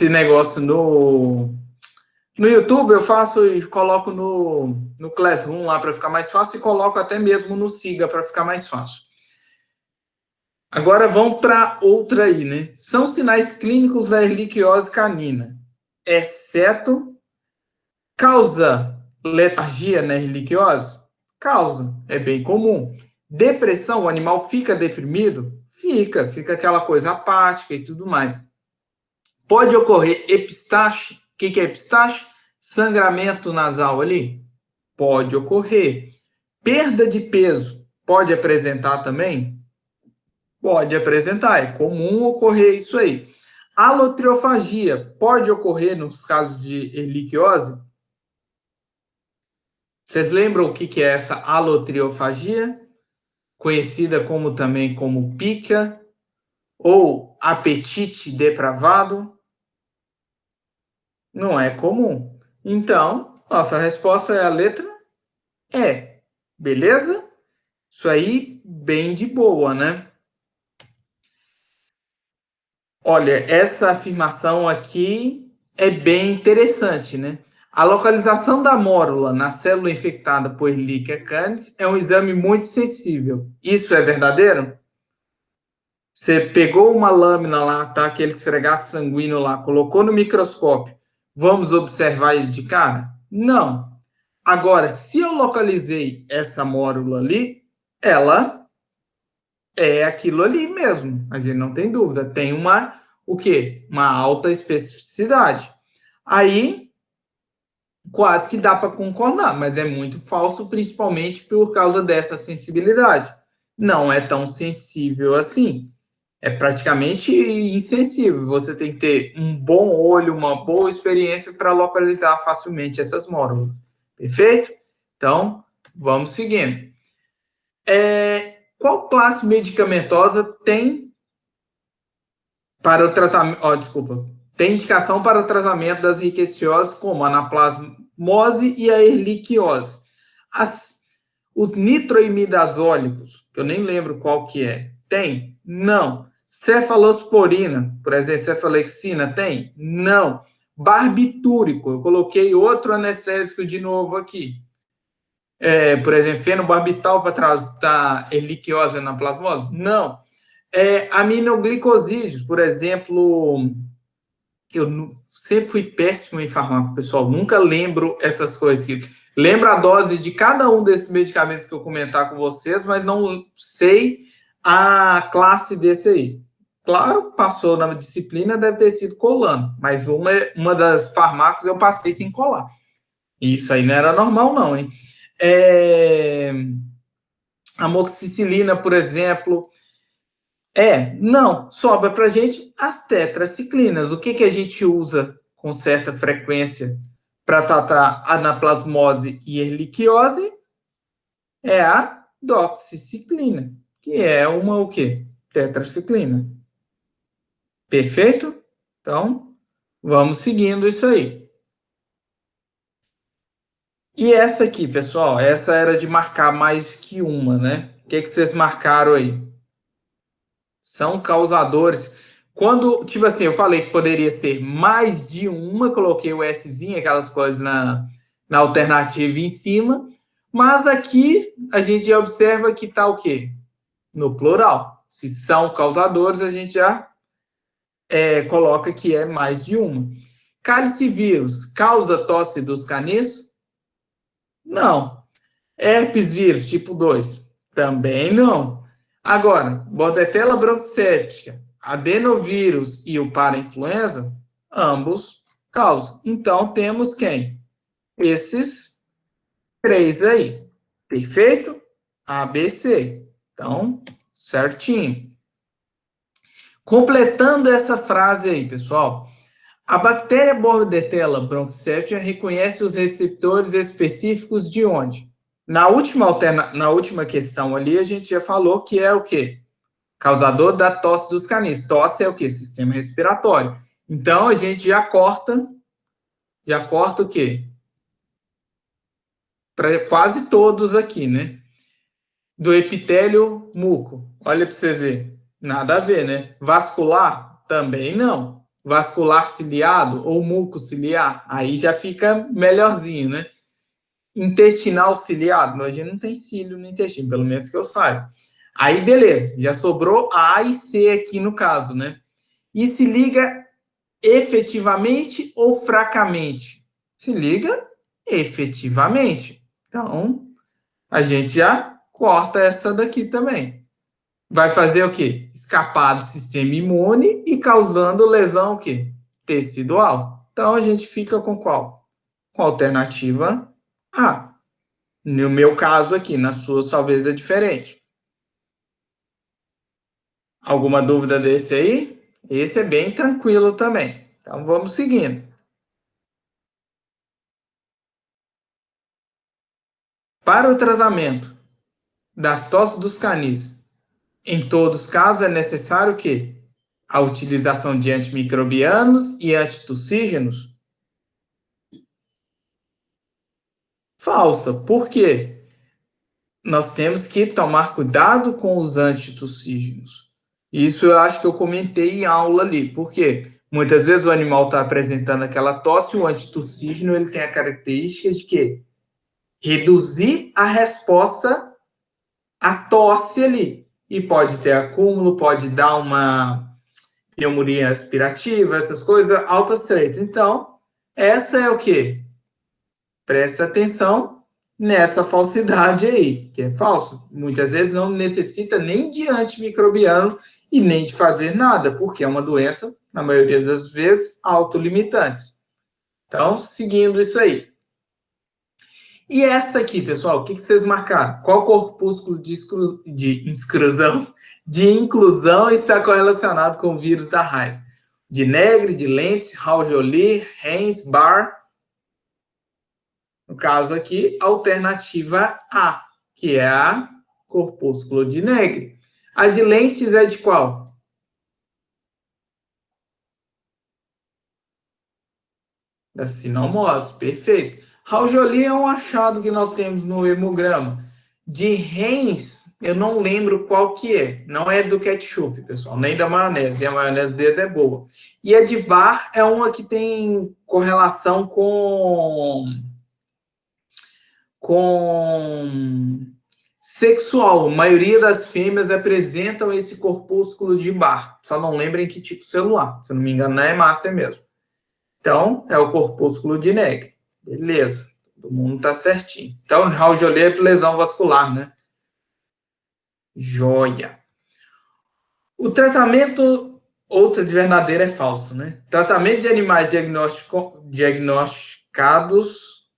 negócio no YouTube, eu faço e coloco no Classroom lá para ficar mais fácil e coloco até mesmo no Siga para ficar mais fácil. Agora vamos para outra aí, né? São sinais clínicos da erliquiose canina, exceto causa letargia na erliquiose? Causa, é bem comum. Depressão, o animal fica deprimido? Fica aquela coisa apática e tudo mais. Pode ocorrer epistaxe. O que é epistaxe? Sangramento nasal ali? Pode ocorrer. Perda de peso pode apresentar também? Pode apresentar, é comum ocorrer isso aí. Alotriofagia pode ocorrer nos casos de erliquiose? Vocês lembram o que é essa alotriofagia? Conhecida também como pica ou apetite depravado? Não é comum. Então, nossa resposta é a letra E. Beleza? Isso aí, bem de boa, né? Olha, essa afirmação aqui é bem interessante, né? A localização da mórula na célula infectada por Ehrlichia canis é um exame muito sensível. Isso é verdadeiro? Você pegou uma lâmina lá, tá? Aquele esfregaço sanguíneo lá, colocou no microscópio. Vamos observar ele de cara? Não. Agora, se eu localizei essa mórula ali, ela é aquilo ali mesmo. A gente não tem dúvida. Tem o quê? Uma alta especificidade. Aí, quase que dá para concordar, mas é muito falso, principalmente por causa dessa sensibilidade. Não é tão sensível assim. É praticamente insensível. Você tem que ter um bom olho, uma boa experiência para localizar facilmente essas mórulas. Perfeito? Então, vamos seguindo. Qual classe medicamentosa tem para o tratamento... Tem indicação para o tratamento das riquecioses, como a anaplasmose e a erliquiose. Os nitroimidazólicos, que eu nem lembro qual que é, tem? Não. Cefalosporina, por exemplo, cefalexina, tem? Não. Barbitúrico, eu coloquei outro anestésico de novo aqui. Por exemplo, fenobarbital para tratar erliquiose na plasmose? Não. Aminoglicosídeos, por exemplo, eu sempre fui péssimo em farmácia, pessoal, nunca lembro essas coisas aqui. Lembro a dose de cada um desses medicamentos que eu comentar com vocês, mas não sei a classe desse aí. Claro, passou na disciplina, deve ter sido colando, mas uma das fármacos eu passei sem colar. Isso aí não era normal, não, hein? Amoxicilina, por exemplo. Não, sobra para a gente as tetraciclinas. O que a gente usa com certa frequência para tratar anaplasmose e erliquiose? É a doxiciclina, que é uma o quê? Tetraciclina. Perfeito? Então, vamos seguindo isso aí. E essa aqui, pessoal, essa era de marcar mais que uma, né? O que vocês marcaram aí? São causadores. Quando, tipo assim, eu falei que poderia ser mais de uma, coloquei o Szinho, aquelas coisas na alternativa em cima, mas aqui a gente já observa que está o quê? No plural. Se são causadores, a gente já coloca que é mais de uma. Calicivírus causa tosse dos canis? Não. Herpes vírus tipo 2? Também não. Agora, Bordetella bronchiséptica, adenovírus e o parainfluenza, ambos causam. Então, temos quem? Esses três aí. Perfeito? A, B, C. Então, certinho. Completando essa frase aí, pessoal. A bactéria Bordetella bronchiséptica reconhece os receptores específicos de onde? Na última questão ali, a gente já falou que é o quê? Causador da tosse dos canis. Tosse é o quê? Sistema respiratório. Então, a gente já corta o quê? Para quase todos aqui, né? Do epitélio muco. Olha para vocês verem. Nada a ver, né? Vascular? Também não. Vascular ciliado ou muco ciliar? Aí já fica melhorzinho, né? Intestinal ciliado? A gente não tem cílio no intestino, pelo menos que eu saiba. Aí, beleza. Já sobrou a e C aqui no caso, né? E se liga efetivamente ou fracamente? Se liga efetivamente. Então, a gente já corta essa daqui também. Vai fazer o quê? Escapar do sistema imune e causando lesão o quê? Tecidual. Então, a gente fica com qual? Com a alternativa A. No meu caso aqui, na sua talvez é diferente. Alguma dúvida desse aí? Esse é bem tranquilo também. Então, vamos seguindo. Para o tratamento das tosses dos canis, em todos os casos é necessário o quê? A utilização de antimicrobianos e antitussígenos? Falsa. Por quê? Nós temos que tomar cuidado com os antitussígenos. Isso eu acho que eu comentei em aula ali. Por quê? Muitas vezes o animal está apresentando aquela tosse, o antitussígeno ele tem a característica de quê? Reduzir a resposta à tosse ali. E pode ter acúmulo, pode dar uma pneumonia aspirativa, essas coisas, altas rates. Então, essa é o quê? Presta atenção nessa falsidade aí, que é falso. Muitas vezes não necessita nem de antimicrobiano e nem de fazer nada, porque é uma doença, na maioria das vezes, autolimitante. Então, seguindo isso aí. E essa aqui, pessoal, o que vocês marcaram? Qual corpúsculo de inclusão está correlacionado com o vírus da raiva? De Negri, de Lentz, Raul-Joly, Heinz, Barr. No caso aqui, alternativa A, que é a corpúsculo de Negri. A de Lentz é de qual? Da sinomose, perfeito. Raul-Joly é um achado que nós temos no hemograma. De Heinz, eu não lembro qual que é. Não é do ketchup, pessoal, nem da maionese. E a maionese deles é boa. E a de Barr é uma que tem correlação com sexual. A maioria das fêmeas apresentam esse corpúsculo de Barr. Só não lembrem que tipo celular. Se eu não me engano, não é hemácia mesmo. Então, é o corpúsculo de Negri. Beleza. Todo mundo está certinho. Então, Raul-Joly é lesão vascular, né? Joia. O tratamento outra de verdadeiro é falso, né? Tratamento de animais diagnosticados.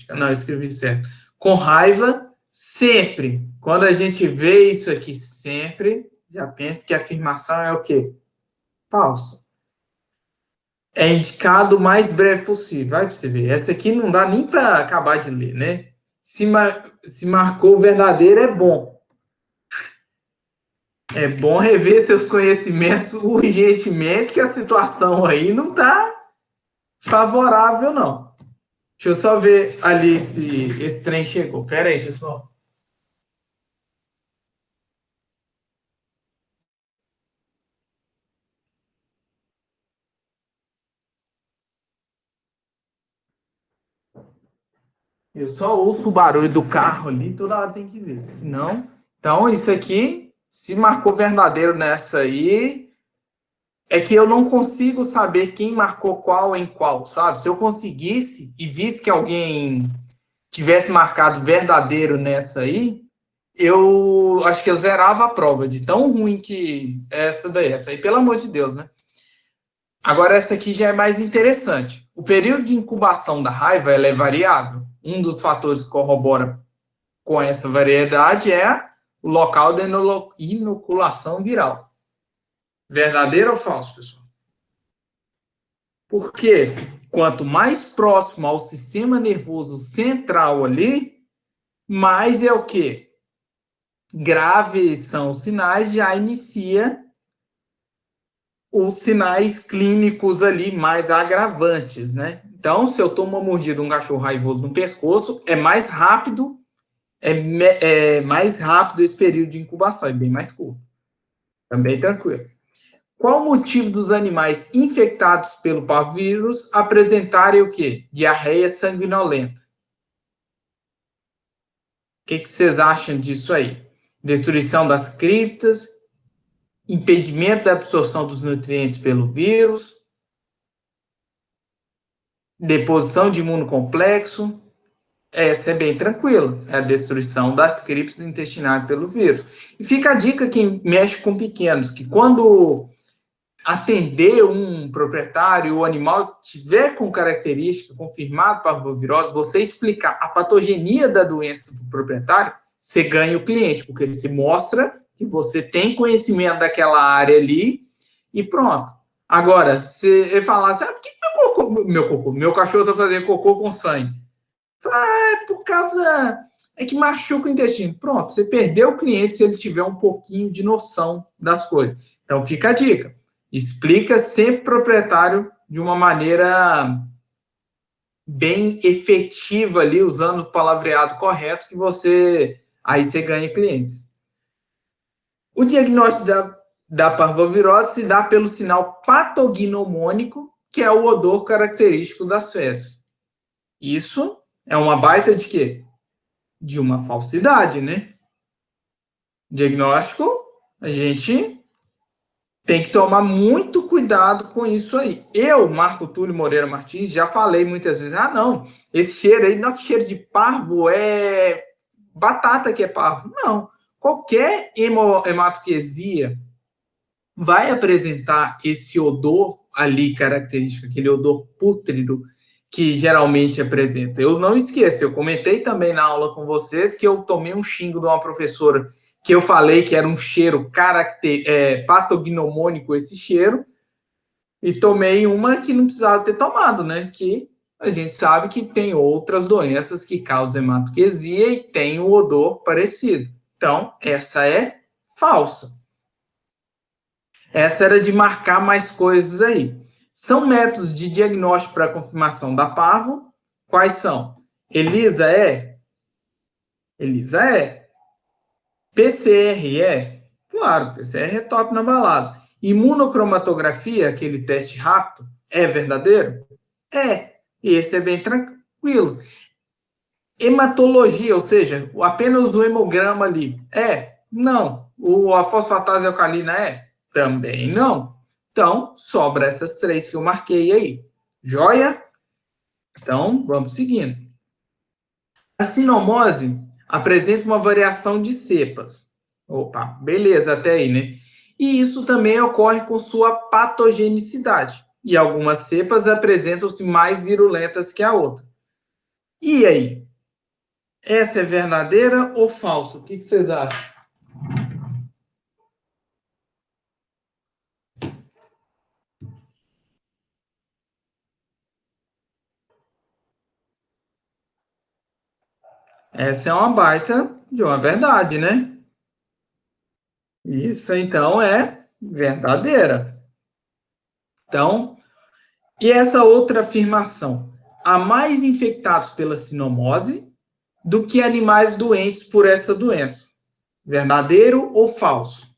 Não, eu escrevi certo. Com raiva, sempre. Quando a gente vê isso aqui sempre, já pensa que a afirmação é o quê? Falso. É indicado o mais breve possível. Vai para você ver. Essa aqui não dá nem para acabar de ler, né? Se marcou o verdadeiro, é bom. É bom rever seus conhecimentos urgentemente, que a situação aí não está favorável, não. Deixa eu só ver ali se esse trem chegou. Pera aí, pessoal. Eu só ouço o barulho do carro ali, toda hora tem que ver. Senão, então isso aqui, se marcou verdadeiro nessa aí, é que eu não consigo saber quem marcou qual em qual, sabe? Se eu conseguisse e visse que alguém tivesse marcado verdadeiro nessa aí, eu acho que eu zerava a prova de tão ruim que é essa daí. Essa aí, pelo amor de Deus, né? Agora, essa aqui já é mais interessante. O período de incubação da raiva ela é variável. Um dos fatores que corrobora com essa variedade é o local da inoculação viral. Verdadeiro ou falso, pessoal? Porque quanto mais próximo ao sistema nervoso central ali, mais é o quê? Graves são os sinais, já inicia os sinais clínicos ali mais agravantes, né? Então, se eu tomo uma mordida de um cachorro raivoso no pescoço, é mais rápido, é mais rápido esse período de incubação, é bem mais curto. Também tranquilo. Qual o motivo dos animais infectados pelo parvovírus apresentarem o quê? Diarreia sanguinolenta. O que vocês acham disso aí? Destruição das criptas, impedimento da absorção dos nutrientes pelo vírus, deposição de imunocomplexo. Essa é bem tranquila, é a destruição das criptas intestinais pelo vírus. E fica a dica quem mexe com pequenos, que quando atender um proprietário, o animal tiver com característica confirmada para parvovirose, você explicar a patogenia da doença para o proprietário, você ganha o cliente, porque você mostra que você tem conhecimento daquela área ali e pronto. Agora, se ele falar assim, por que meu cachorro está fazendo cocô com sangue? É por causa... É que machuca o intestino. Pronto, você perdeu o cliente se ele tiver um pouquinho de noção das coisas. Então, fica a dica. Explica sempre proprietário de uma maneira bem efetiva ali, usando o palavreado correto, que aí você ganha clientes. O diagnóstico da parvovirose se dá pelo sinal patognomônico, que é o odor característico das fezes. Isso é uma baita de quê? De uma falsidade, né? Diagnóstico, a gente tem que tomar muito cuidado com isso aí. Eu, Marco Túlio Moreira Martins, já falei muitas vezes, não, esse cheiro aí não é cheiro de parvo, é batata que é parvo. Não, qualquer hematoquesia vai apresentar esse odor ali característico, aquele odor pútrido que geralmente apresenta. Eu não esqueço, eu comentei também na aula com vocês que eu tomei um xingo de uma professora que eu falei que era um cheiro patognomônico esse cheiro, e tomei uma que não precisava ter tomado, né? Que a gente sabe que tem outras doenças que causam hematoquesia e tem o odor parecido. Então, essa é falsa. Essa era de marcar mais coisas aí. São métodos de diagnóstico para confirmação da parvo. Quais são? ELISA é? ELISA é. PCR é? Claro, PCR é top na balada. Imunocromatografia, aquele teste rápido, é verdadeiro? É. Esse é bem tranquilo. Hematologia, ou seja, apenas o hemograma ali, é? Não. A fosfatase alcalina é? Também não. Então, sobra essas três que eu marquei aí. Joia? Então, vamos seguindo. A sinomose apresenta uma variação de cepas. Opa, beleza até aí, né? e isso também ocorre com sua patogenicidade. E algumas cepas apresentam-se mais virulentas que a outra. E aí? Essa é verdadeira ou falsa? O que vocês acham? Essa é uma baita de uma verdade, né? Isso então é verdadeira. Então, e essa outra afirmação? Há mais infectados pela sinomose do que animais doentes por essa doença. Verdadeiro ou falso?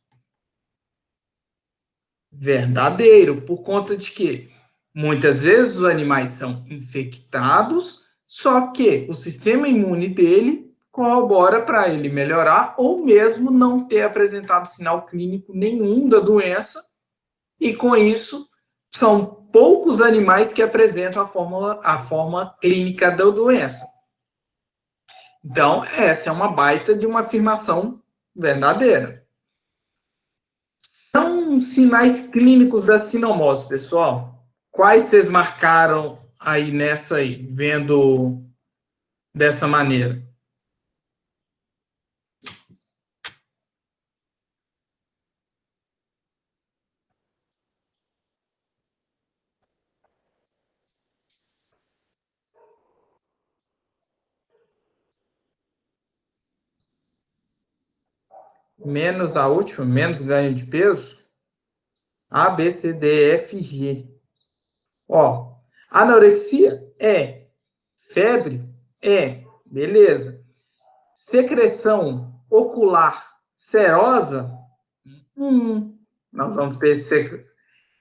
Verdadeiro, por conta de que muitas vezes os animais são infectados, só que o sistema imune dele corrobora para ele melhorar ou mesmo não ter apresentado sinal clínico nenhum da doença, e com isso são poucos animais que apresentam a forma clínica da doença. Então, essa é uma baita de uma afirmação verdadeira. São sinais clínicos da sinomose, pessoal. Quais vocês marcaram aí nessa aí, vendo dessa maneira? Menos a última, menos ganho de peso? A, B, C, D, F, G. Ó, anorexia? É. Febre? É. Beleza. Secreção ocular serosa? Nós vamos ter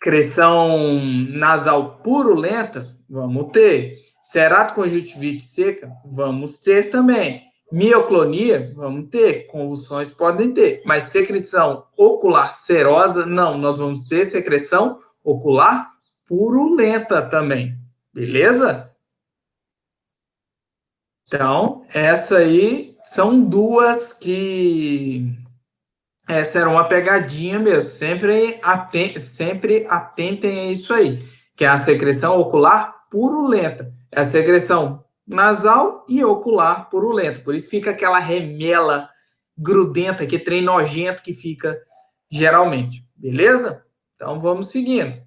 secreção nasal purulenta? Vamos ter. Ceratoconjuntivite seca? Vamos ter também. Mioclonia? Vamos ter. Convulsões podem ter. Mas secreção ocular serosa? Não. Nós vamos ter secreção ocular purulenta também. Beleza? Então, essa aí são duas que essa era uma pegadinha mesmo. Sempre atentem a isso aí, que é a secreção ocular purulenta. É a secreção nasal e ocular purulenta. Por isso fica aquela remela grudenta, que trem nojento que fica geralmente. Beleza? Então vamos seguindo.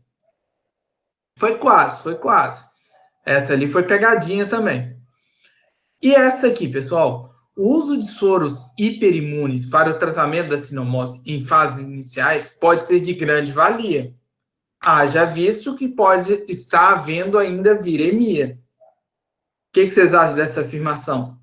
Foi quase, foi quase. Essa ali foi pegadinha também. E essa aqui, pessoal, o uso de soros hiperimunes para o tratamento da sinomose em fases iniciais pode ser de grande valia. Haja visto que pode estar havendo ainda viremia. O que vocês acham dessa afirmação?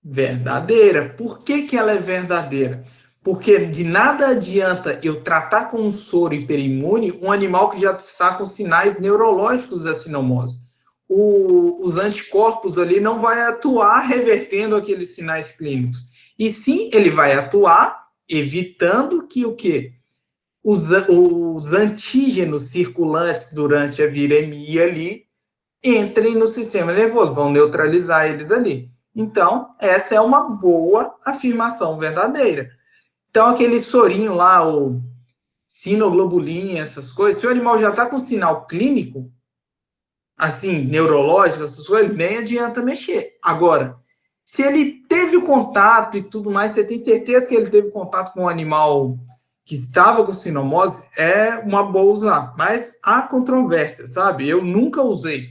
Verdadeira. Por que ela é verdadeira? Porque de nada adianta eu tratar com um soro hiperimune um animal que já está com sinais neurológicos da sinomose. Os anticorpos ali não vai atuar revertendo aqueles sinais clínicos. E sim, ele vai atuar evitando que o quê? Os antígenos circulantes durante a viremia ali entrem no sistema nervoso, vão neutralizar eles ali. Então, essa é uma boa afirmação verdadeira. Então, aquele sorinho lá, o sinoglobulina, essas coisas, se o animal já está com sinal clínico, assim, neurológico, essas coisas, nem adianta mexer. Agora, se ele teve o contato e tudo mais, você tem certeza que ele teve contato com um animal que estava com sinomose, é uma boa usar. Mas há controvérsia, sabe? Eu nunca usei.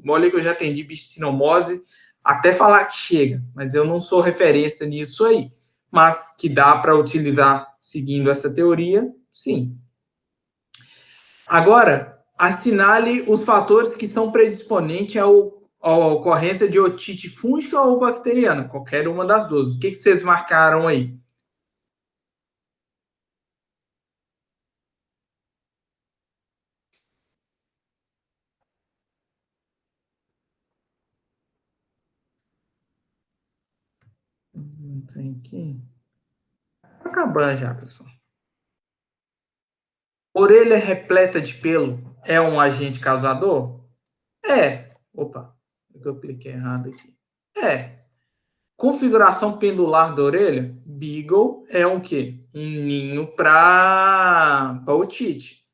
Olha que eu já atendi bicho de sinomose, até falar que chega, mas eu não sou referência nisso aí. Mas que dá para utilizar seguindo essa teoria, sim. Agora, assinale os fatores que são predisponentes à ocorrência de otite fúngica ou bacteriana, qualquer uma das duas. O que vocês marcaram aí? Não tem aqui. Tá acabando já, pessoal. Orelha repleta de pelo é um agente causador? É. Opa, eu cliquei errado aqui. É. Configuração pendular da orelha. Beagle é o quê? Um ninho para otite.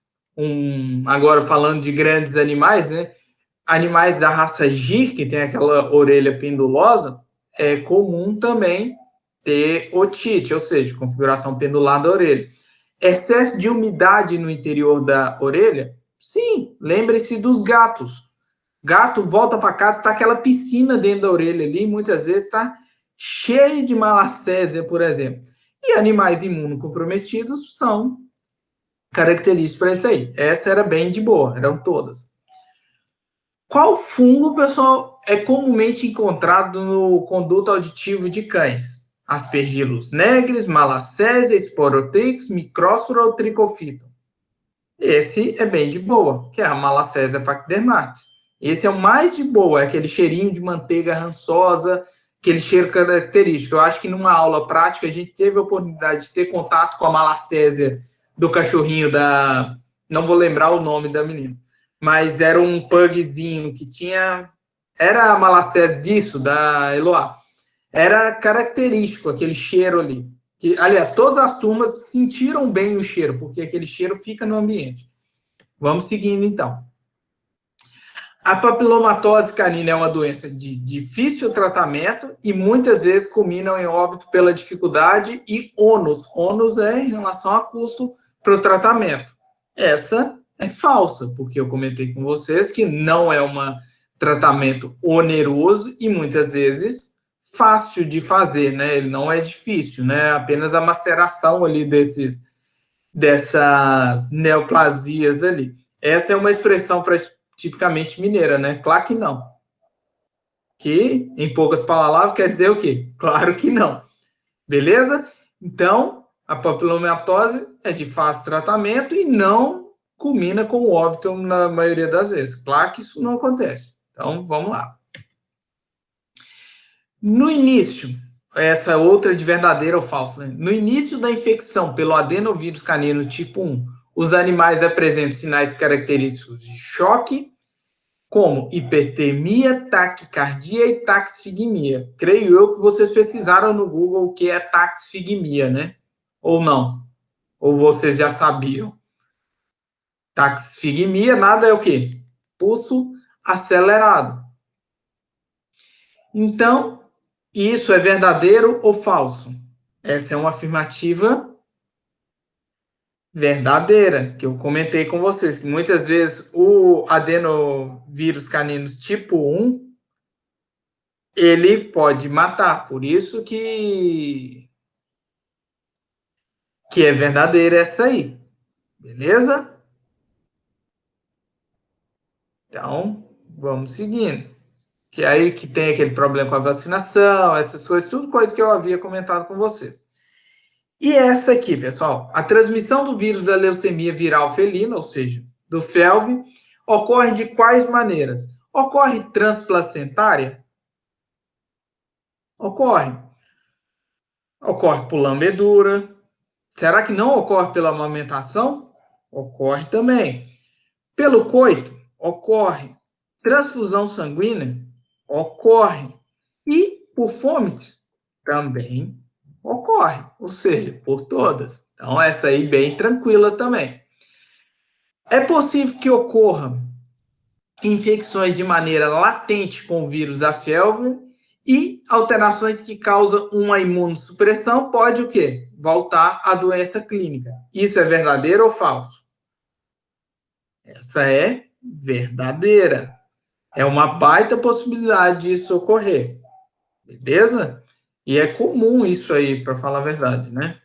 Agora, falando de grandes animais, né? Animais da raça Gir, que tem aquela orelha pendulosa, é comum também ter otite, ou seja, configuração pendular da orelha. Excesso de umidade no interior da orelha? Sim, lembre-se dos gatos. Gato volta para casa, está aquela piscina dentro da orelha ali, muitas vezes está cheio de malacésia, por exemplo. E animais imunocomprometidos são característicos para isso aí. Essa era bem de boa, eram todas. Qual fungo, pessoal, é comumente encontrado no conduto auditivo de cães? Aspergillus negris, Malassezia, Sporotrix, Microspora ou Trichofiton? Esse é bem de boa, que é a Malassezia pachydermatis. Esse é o mais de boa, é aquele cheirinho de manteiga rançosa, aquele cheiro característico. Eu acho que numa aula prática a gente teve a oportunidade de ter contato com a Malassezia do cachorrinho da... Não vou lembrar o nome da menina, mas era um pugzinho que tinha... Era a Malassezia disso, da Eloá. Era característico aquele cheiro ali. Que, aliás, todas as turmas sentiram bem o cheiro, porque aquele cheiro fica no ambiente. Vamos seguindo, então. A papilomatose canina é uma doença de difícil tratamento e muitas vezes culminam em óbito pela dificuldade e ônus. Ônus é em relação a custo para o tratamento. Essa é falsa, porque eu comentei com vocês que não é um tratamento oneroso e muitas vezes fácil de fazer, né? Ele não é difícil, né? Apenas a maceração ali dessas neoplasias ali. Essa é uma expressão tipicamente mineira, né? Claro que não. Que, em poucas palavras, quer dizer o quê? Claro que não. Beleza? Então, a papilomatose é de fácil tratamento e não culmina com o óbito na maioria das vezes. Claro que isso não acontece. Então, vamos lá. No início, essa outra de verdadeiro ou falso, né? No início da infecção pelo adenovírus canino tipo 1, os animais apresentam sinais característicos de choque, como hipertermia, taquicardia e taxigmia. Creio eu que vocês pesquisaram no Google o que é taxigmia, né? Ou não? Ou vocês já sabiam? Taxigmia nada é o quê? Pulso acelerado. Então, isso é verdadeiro ou falso? Essa é uma afirmativa verdadeira, que eu comentei com vocês, que muitas vezes o adenovírus caninos tipo 1, ele pode matar, por isso que é verdadeira essa aí, beleza? Então, vamos seguindo. Que aí que tem aquele problema com a vacinação, essas coisas, tudo coisa que eu havia comentado com vocês. E essa aqui, pessoal, a transmissão do vírus da leucemia viral felina, ou seja, do FeLV, ocorre de quais maneiras? Ocorre transplacentária? Ocorre. Ocorre por lambedura. Será que não ocorre pela amamentação? Ocorre também. Pelo coito? Ocorre. Transfusão sanguínea? Ocorre. E por fomites? Também ocorre. Ou seja, por todas. Então, essa aí bem tranquila também. É possível que ocorra infecções de maneira latente com o vírus da FeLV e alterações que causam uma imunossupressão pode o quê? Voltar à doença clínica. Isso é verdadeiro ou falso? Essa é verdadeira. É uma baita possibilidade disso ocorrer. Beleza? E é comum isso aí, para falar a verdade, né?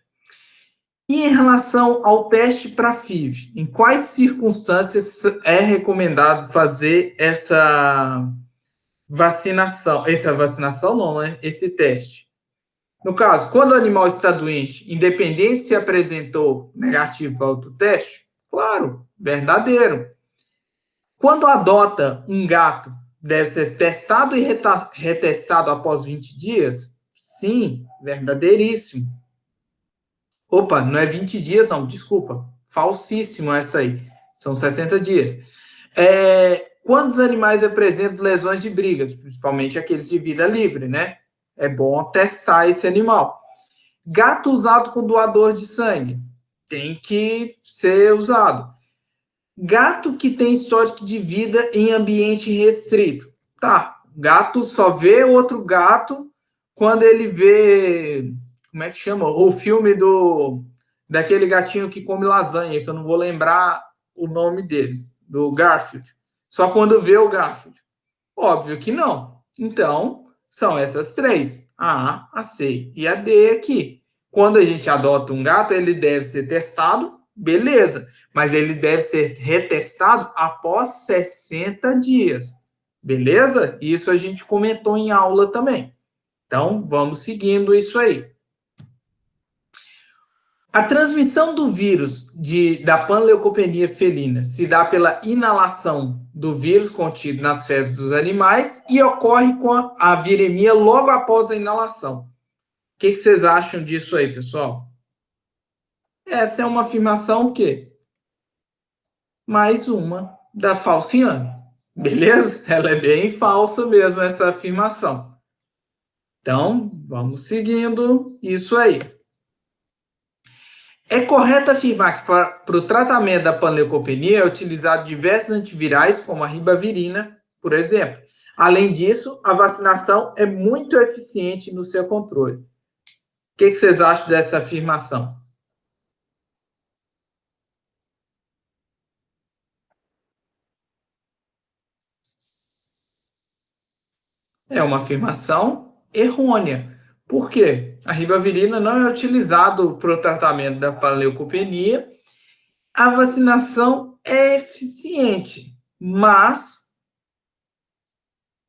E em relação ao teste para FIV, em quais circunstâncias é recomendado fazer essa vacinação? Essa vacinação não, né? Esse teste. No caso, quando o animal está doente, independente se apresentou negativo para outro teste, claro, verdadeiro. Quando adota um gato, deve ser testado e retestado após 20 dias? Sim, verdadeiríssimo. Opa, não é 20 dias, não, desculpa. Falsíssimo essa aí. São 60 dias. Quando os animais apresentam lesões de brigas, principalmente aqueles de vida livre, né? É bom testar esse animal. Gato usado com doador de sangue. Tem que ser usado. Gato que tem histórico de vida em ambiente restrito. Tá, gato só vê outro gato quando ele vê, como é que chama? O filme daquele gatinho que come lasanha, que eu não vou lembrar o nome dele, do Garfield. Só quando vê o Garfield. Óbvio que não. Então, são essas três, a C e a D aqui. Quando a gente adota um gato, ele deve ser testado, beleza, mas ele deve ser retestado após 60 dias, beleza? Isso a gente comentou em aula também. Então, vamos seguindo isso aí. A transmissão do vírus da panleucopenia felina se dá pela inalação do vírus contido nas fezes dos animais e ocorre com a viremia logo após a inalação. O que vocês acham disso aí, pessoal? Essa é uma afirmação que mais uma da falciane, beleza? Ela é bem falsa mesmo, essa afirmação. Então, vamos seguindo isso aí. É correto afirmar que para o tratamento da panleucopenia é utilizado diversos antivirais, como a ribavirina, por exemplo. Além disso, a vacinação é muito eficiente no seu controle. O que vocês acham dessa afirmação? É uma afirmação errônea. Por quê? A ribavirina não é utilizada para o tratamento da panleucopenia. A vacinação é eficiente, mas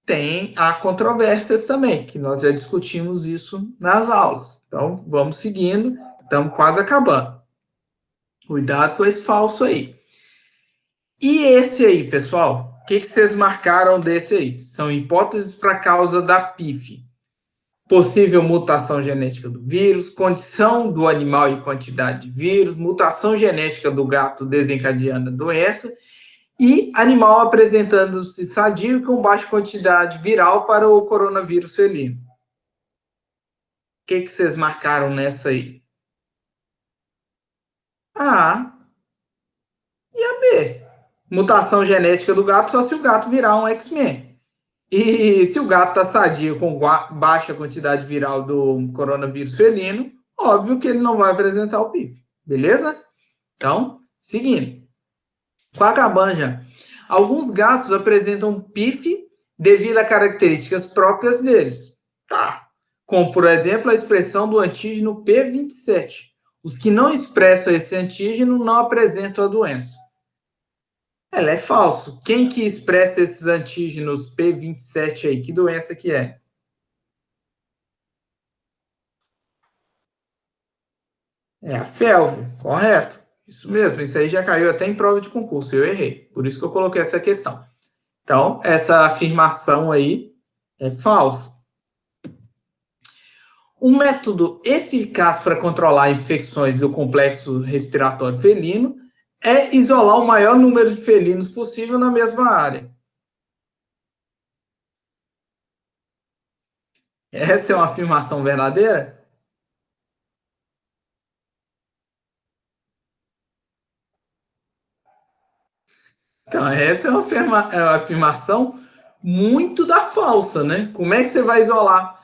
tem há controvérsias também, que nós já discutimos isso nas aulas. Então, vamos seguindo, estamos quase acabando. Cuidado com esse falso aí. E esse aí, pessoal? O que vocês marcaram desse aí? São hipóteses para causa da PIF. Possível mutação genética do vírus, condição do animal e quantidade de vírus, mutação genética do gato desencadeando a doença e animal apresentando-se sadio com baixa quantidade viral para o coronavírus felino. O que vocês marcaram nessa aí? A e a B. Mutação genética do gato só se o gato virar um X-Men. E se o gato está sadio com baixa quantidade viral do coronavírus felino, óbvio que ele não vai apresentar o PIF. Beleza? Então, seguindo. Quacabanja. Alguns gatos apresentam PIF devido a características próprias deles. Tá. Como, por exemplo, a expressão do antígeno P27. Os que não expressam esse antígeno não apresentam a doença. Ela é falso. Quem que expressa esses antígenos P27 aí? Que doença que é? É a felve, correto. Isso mesmo, isso aí já caiu até em prova de concurso, eu errei. Por isso que eu coloquei essa questão. Então, essa afirmação aí é falsa. Um método eficaz para controlar infecções do complexo respiratório felino é isolar o maior número de felinos possível na mesma área. Essa é uma afirmação verdadeira? Então, essa é uma afirmação muito da falsa, né? Como é que você vai isolar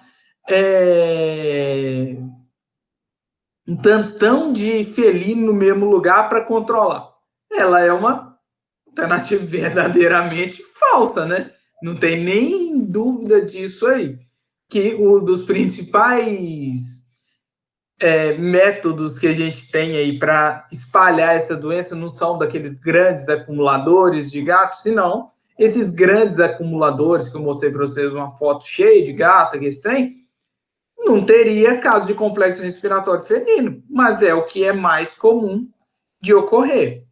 um tantão de felino no mesmo lugar para controlar? Ela é uma alternativa verdadeiramente falsa, né? Não tem nem dúvida disso aí. Que um dos principais métodos que a gente tem aí para espalhar essa doença não são daqueles grandes acumuladores de gatos, senão esses grandes acumuladores, que eu mostrei para vocês uma foto cheia de gato, que trem, não teria caso de complexo respiratório felino, mas é o que é mais comum de ocorrer.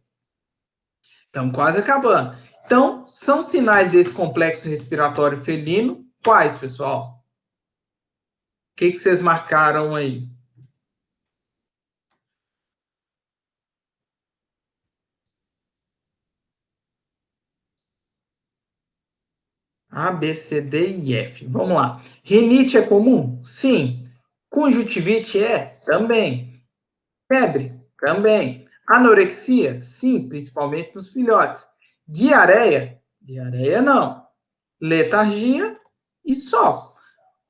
Estamos quase acabando. Então, são sinais desse complexo respiratório felino quais, pessoal? O que vocês marcaram aí? A, B, C, D e F. Vamos lá. Rinite é comum? Sim. Conjuntivite é? Também. Febre? Também. Anorexia? Sim, principalmente nos filhotes. Diarreia? Diarreia não. Letargia e só.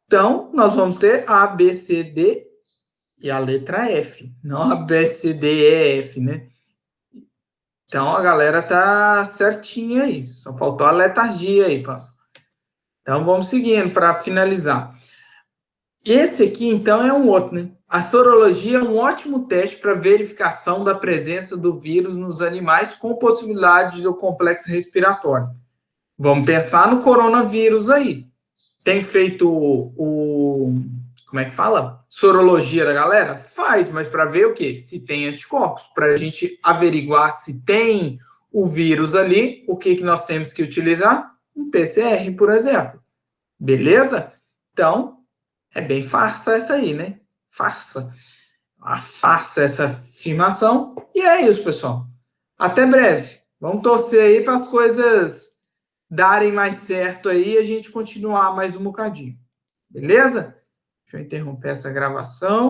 Então, nós vamos ter A, B, C, D e a letra F. Não A, B, C, D, E, F, né? Então, a galera tá certinha aí. Só faltou a letargia aí, pá. Então, vamos seguindo para finalizar. Esse aqui, então, é um outro, né? A sorologia é um ótimo teste para verificação da presença do vírus nos animais com possibilidade do complexo respiratório. Vamos pensar no coronavírus aí. Tem feito como é que fala? Sorologia da galera? Faz, mas para ver o quê? Se tem anticorpos. Para a gente averiguar se tem o vírus ali, o que nós temos que utilizar? Um PCR, por exemplo. Beleza? Então, é bem farsa essa aí, né? Farsa. A farsa essa afirmação. E é isso, pessoal. Até breve. Vamos torcer aí para as coisas darem mais certo aí e a gente continuar mais um bocadinho. Beleza? Deixa eu interromper essa gravação.